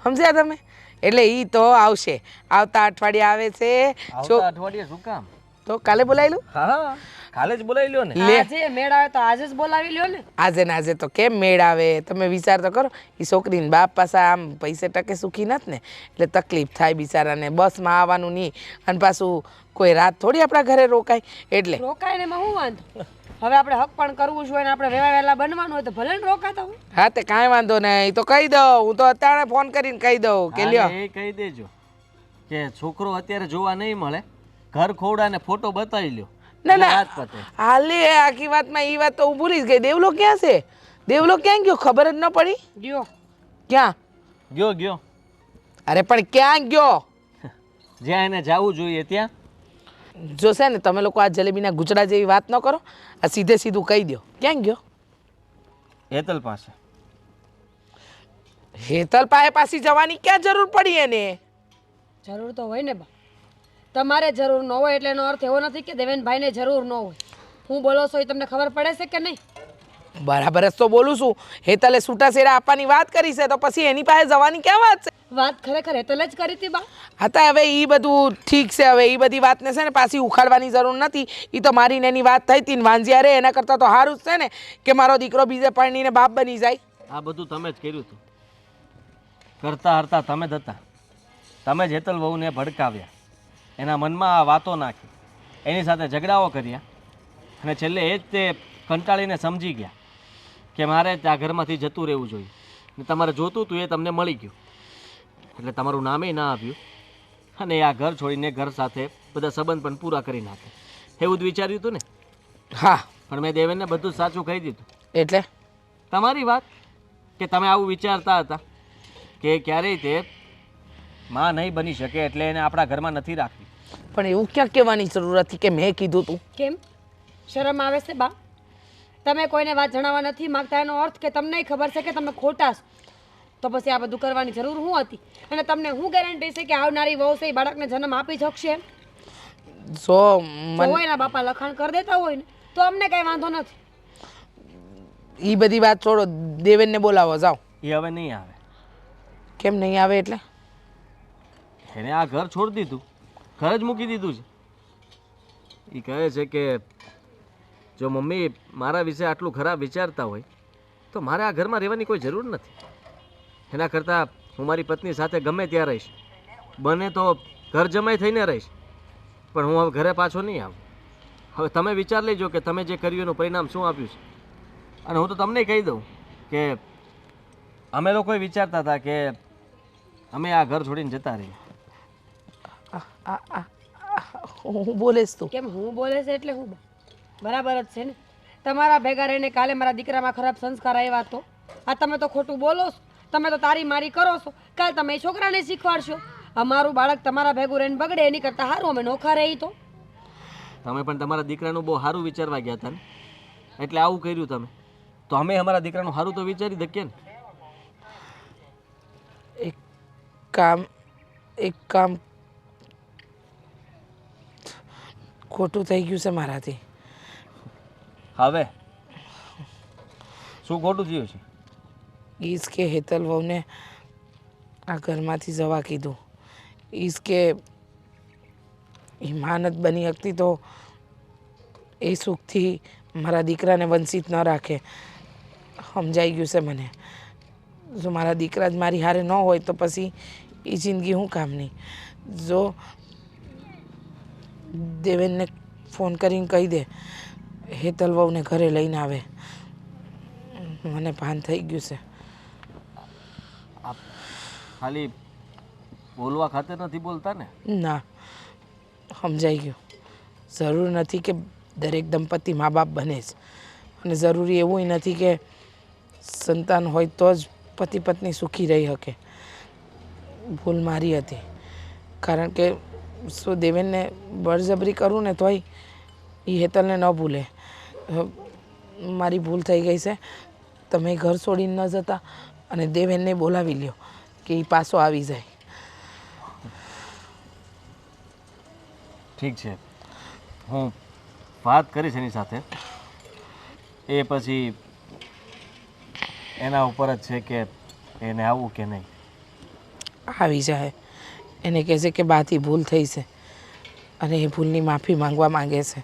Speaker 4: સમજ્યા તમે? એટલે એ તો આવશે, આવતા અઠવાડિયે આવે છે.
Speaker 2: આવતા અઠવાડિયે શું કામ?
Speaker 4: તો કાલે બોલાવી લો.
Speaker 2: હા, કાલે જ બોલાવી લ્યો ને.
Speaker 1: આજે મેળ આવે તો આજે જ બોલાવી લ્યો ને.
Speaker 4: આજે ને આજે તો કેમ મેળ આવે? તમે વિચાર તો કરો. એ છોકરીને બાપ પાસે આમ પૈસે ટકે સુખી નથી ને, એટલે તકલીફ થાય બિચારાને. બસમાં આવવાનું નહીં, અને પાછું કોઈ રાત થોડી આપણા ઘરે રોકાય, એટલે
Speaker 1: રોકાય ને એમાં શું વાંધો? હવે આપણે હક પણ કરવું જ હોય ને આપણે વેવા વહેલા બનવાનું હોય તો ભલે ને રોકાતા હોય.
Speaker 4: હા, તે કાંઈ વાંધો નહીં. તો કહી દઉં, હું તો અત્યારે ફોન કરીને કહી દઉં કે લ્યો.
Speaker 2: એ કહી દેજો કે છોકરો અત્યારે જોવા નહીં મળે, ઘર ખોવડાને ફોટો બતાવી લ્યો.
Speaker 4: ના ના, હાલે આખી વાતમાં એ વાત તો હું ભૂલી જ ગઈ. દેવલો ક્યાં છે? દેવલો ક્યાં ગયો? ખબર જ ન પડી.
Speaker 1: ગયો
Speaker 4: ક્યાં
Speaker 2: ગયો?
Speaker 4: અરે પણ ક્યાં ગયો?
Speaker 2: જ્યાં એને જવું જોઈએ ત્યાં.
Speaker 4: જોશે ને, તમે લોકો આ જલેબીના ગુચડા જેવી વાત ન કરો. આ સીધે સીધું કહી દો, ક્યાં ગયો?
Speaker 2: હેતલ પાસે.
Speaker 4: હેતલ પાસે જવાની ક્યાં જરૂર પડી એને?
Speaker 1: જરૂર તો હોય ને બા. તમારે જરૂર ન હોય એટલે એનો અર્થ એવો નથી કે દેવેનભાઈને જરૂર ન હોય. હું બોલો છો એ તમને ખબર પડે છે કે નહીં?
Speaker 4: બરાબર જ તો બોલું છું. હેતલે છૂટા છેડા આપવાની વાત કરી છે તો પછી એની પાસે જવાની ક્યાં વાત છે?
Speaker 1: વાત ખરેખર હેતલ જ કરી હતી બા.
Speaker 4: હતા હવે એ બધું ઠીક છે. હવે એ બધી વાતને છે ને પાછી ઉખાડવાની જરૂર નથી. એ તો મારી ને એની વાત થઈ હતી ને વાંજ્યા રે એના કરતાં તો સારું જ છે ને કે મારો દીકરો બીજે પરણીને બાપ બની જાય.
Speaker 2: આ બધું તમે જ કર્યું હતું. કરતા હરતા તમે જ હતા. તમે જ હેતલ વહુને ભડકાવ્યા, એના મનમાં આ વાતો નાખી, એની સાથે ઝઘડાઓ કર્યા અને છેલ્લે એ જ તે કંટાળીને સમજી ગયા કે મારે આ ઘરમાંથી જતું રહેવું જોઈએ ને તમારે જોતું હતું એ તમને મળી ગયું એટલે તમારું નામે ના આવ્યું અને આ ઘર છોડીને ઘર સાથે બધા સંબંધ પણ પૂરા કરી નાખે એવું જ વિચાર્યું હતું ને?
Speaker 4: હા,
Speaker 2: પણ મેં દેવેનને બધું જ સાચું કહી દીધું.
Speaker 4: એટલે
Speaker 2: તમારી વાત કે તમે આવું વિચારતા હતા કે ક્યારેય તે માં નહીં બની શકે એટલે એને આપણા ઘરમાં નથી રાખવી.
Speaker 4: પણ એવું ક્યાં કહેવાની જરૂર હતી કે મેં કીધું તું?
Speaker 1: કેમ શરમ આવે છે બા? તમે કોઈને વાત જણાવવા નથી માંગતા એનો અર્થ કે તમને ખબર છે કે તમે ખોટા છો, તો પછી આ બધું કરવાની જરૂર શું હતી? અને તમને શું ગેરંટી છે કે આવનારી વહુ છે એ બાળકને જન્મ આપી શકશે?
Speaker 4: જો
Speaker 1: જો એના બાપા લખાણ કરી દેતા હોય ને તો અમને કઈ વાંધો નથી.
Speaker 4: એ બધી વાત છોડો, દેવેનને બોલાવો જાઓ.
Speaker 2: એ હવે નહીં આવે.
Speaker 4: કેમ નહીં આવે એટલે?
Speaker 2: એને આ ઘર છોડી દીધું, ઘર જ મૂકી દીધું છે. એ કહે છે કે જો મમ્મી મારા વિશે આટલું ખરાબ વિચારતા હોય તો મારે આ ઘરમાં રહેવાની કોઈ જરૂર નથી. એના કરતાં હું મારી પત્ની સાથે ગમે ત્યાં રહીશ, બને તો ઘર જમાઈ થઈને રહીશ, પણ હું હવે ઘરે પાછો નહીં આવું. હવે તમે વિચાર લેજો કે તમે જે કર્યું એનું પરિણામ શું આપ્યું છે. અને હું તો તમને કહી દઉં કે અમે લોકોએ વિચારતા હતા કે અમે આ ઘર છોડીને જતા રહીએ.
Speaker 4: હું બોલેશ તું?
Speaker 1: કેમ હું બોલે છે એટલે હું બરાબર જ છે ને. તમારા ભેગા રહીને કાલે મારા દીકરામાં ખરાબ સંસ્કાર આવ્યા તો આ તમે તો ખોટું બોલો છો. તમે તો તારી મારી કરો છો. કાલ તમે એ છોકરાને શીખવાડશો. અમારું બાળક તમારા ભેગું રહીને બગડે એની કરતાં સારું અમે નોખા રહી તો.
Speaker 2: તમે પણ તમારા દીકરાનું બહુ સારું વિચારવા ગયા હતા ને એટલે આવું કર્યું તમે. તો અમે અમારા દીકરાનું સારું તો વિચારી શકીએ ને.
Speaker 4: એક કામ ખોટું થઈ ગયું છે મારાથી.
Speaker 2: હવે શું ખોટું થયું છે?
Speaker 4: ઈજ કે હેતલ વહુને આ ઘરમાંથી જવા કીધું. ઈજ કે હિમાનત બની શકતી તો એ સુખથી મારા દીકરાને વંચિત ન રાખે. સમજાઈ ગયું છે મને. જો મારા દીકરા જ મારી હારે ન હોય તો પછી એ જિંદગી હું કામની. જો દેવેનને ફોન કરીને કહી દે હેતલ વહુને ઘરે લઈને આવે. મને ભાન થઈ ગયું છે.
Speaker 2: ખાલી બોલવા ખાતર નથી બોલતા ને?
Speaker 4: ના, સમજાઈ ગયું. જરૂર નથી કે દરેક દંપતી મા બાપ બને જ, અને જરૂરી એવું નથી કે સંતાન હોય તો જ પતિ પત્ની સુખી રહી શકે. ભૂલ મારી હતી, કારણ કે શું દેવેનને બળજબરી કરું ને તોય એ હેતલને ન ભૂલે. મારી ભૂલ થઈ ગઈ છે. તમે ઘર છોડીને ન જતા અને દેવેનને બોલાવી લ્યો કે એ પાછો આવી જાય.
Speaker 2: ઠીક છે, હું વાત કરીશ એની સાથે. એ પછી એના ઉપર જ છે કે એને આવવું કે નહીં.
Speaker 4: આવી જાય. એને કહે છે કે બાથી ભૂલ થઈ છે અને એ ભૂલની માફી માંગવા માંગે છે.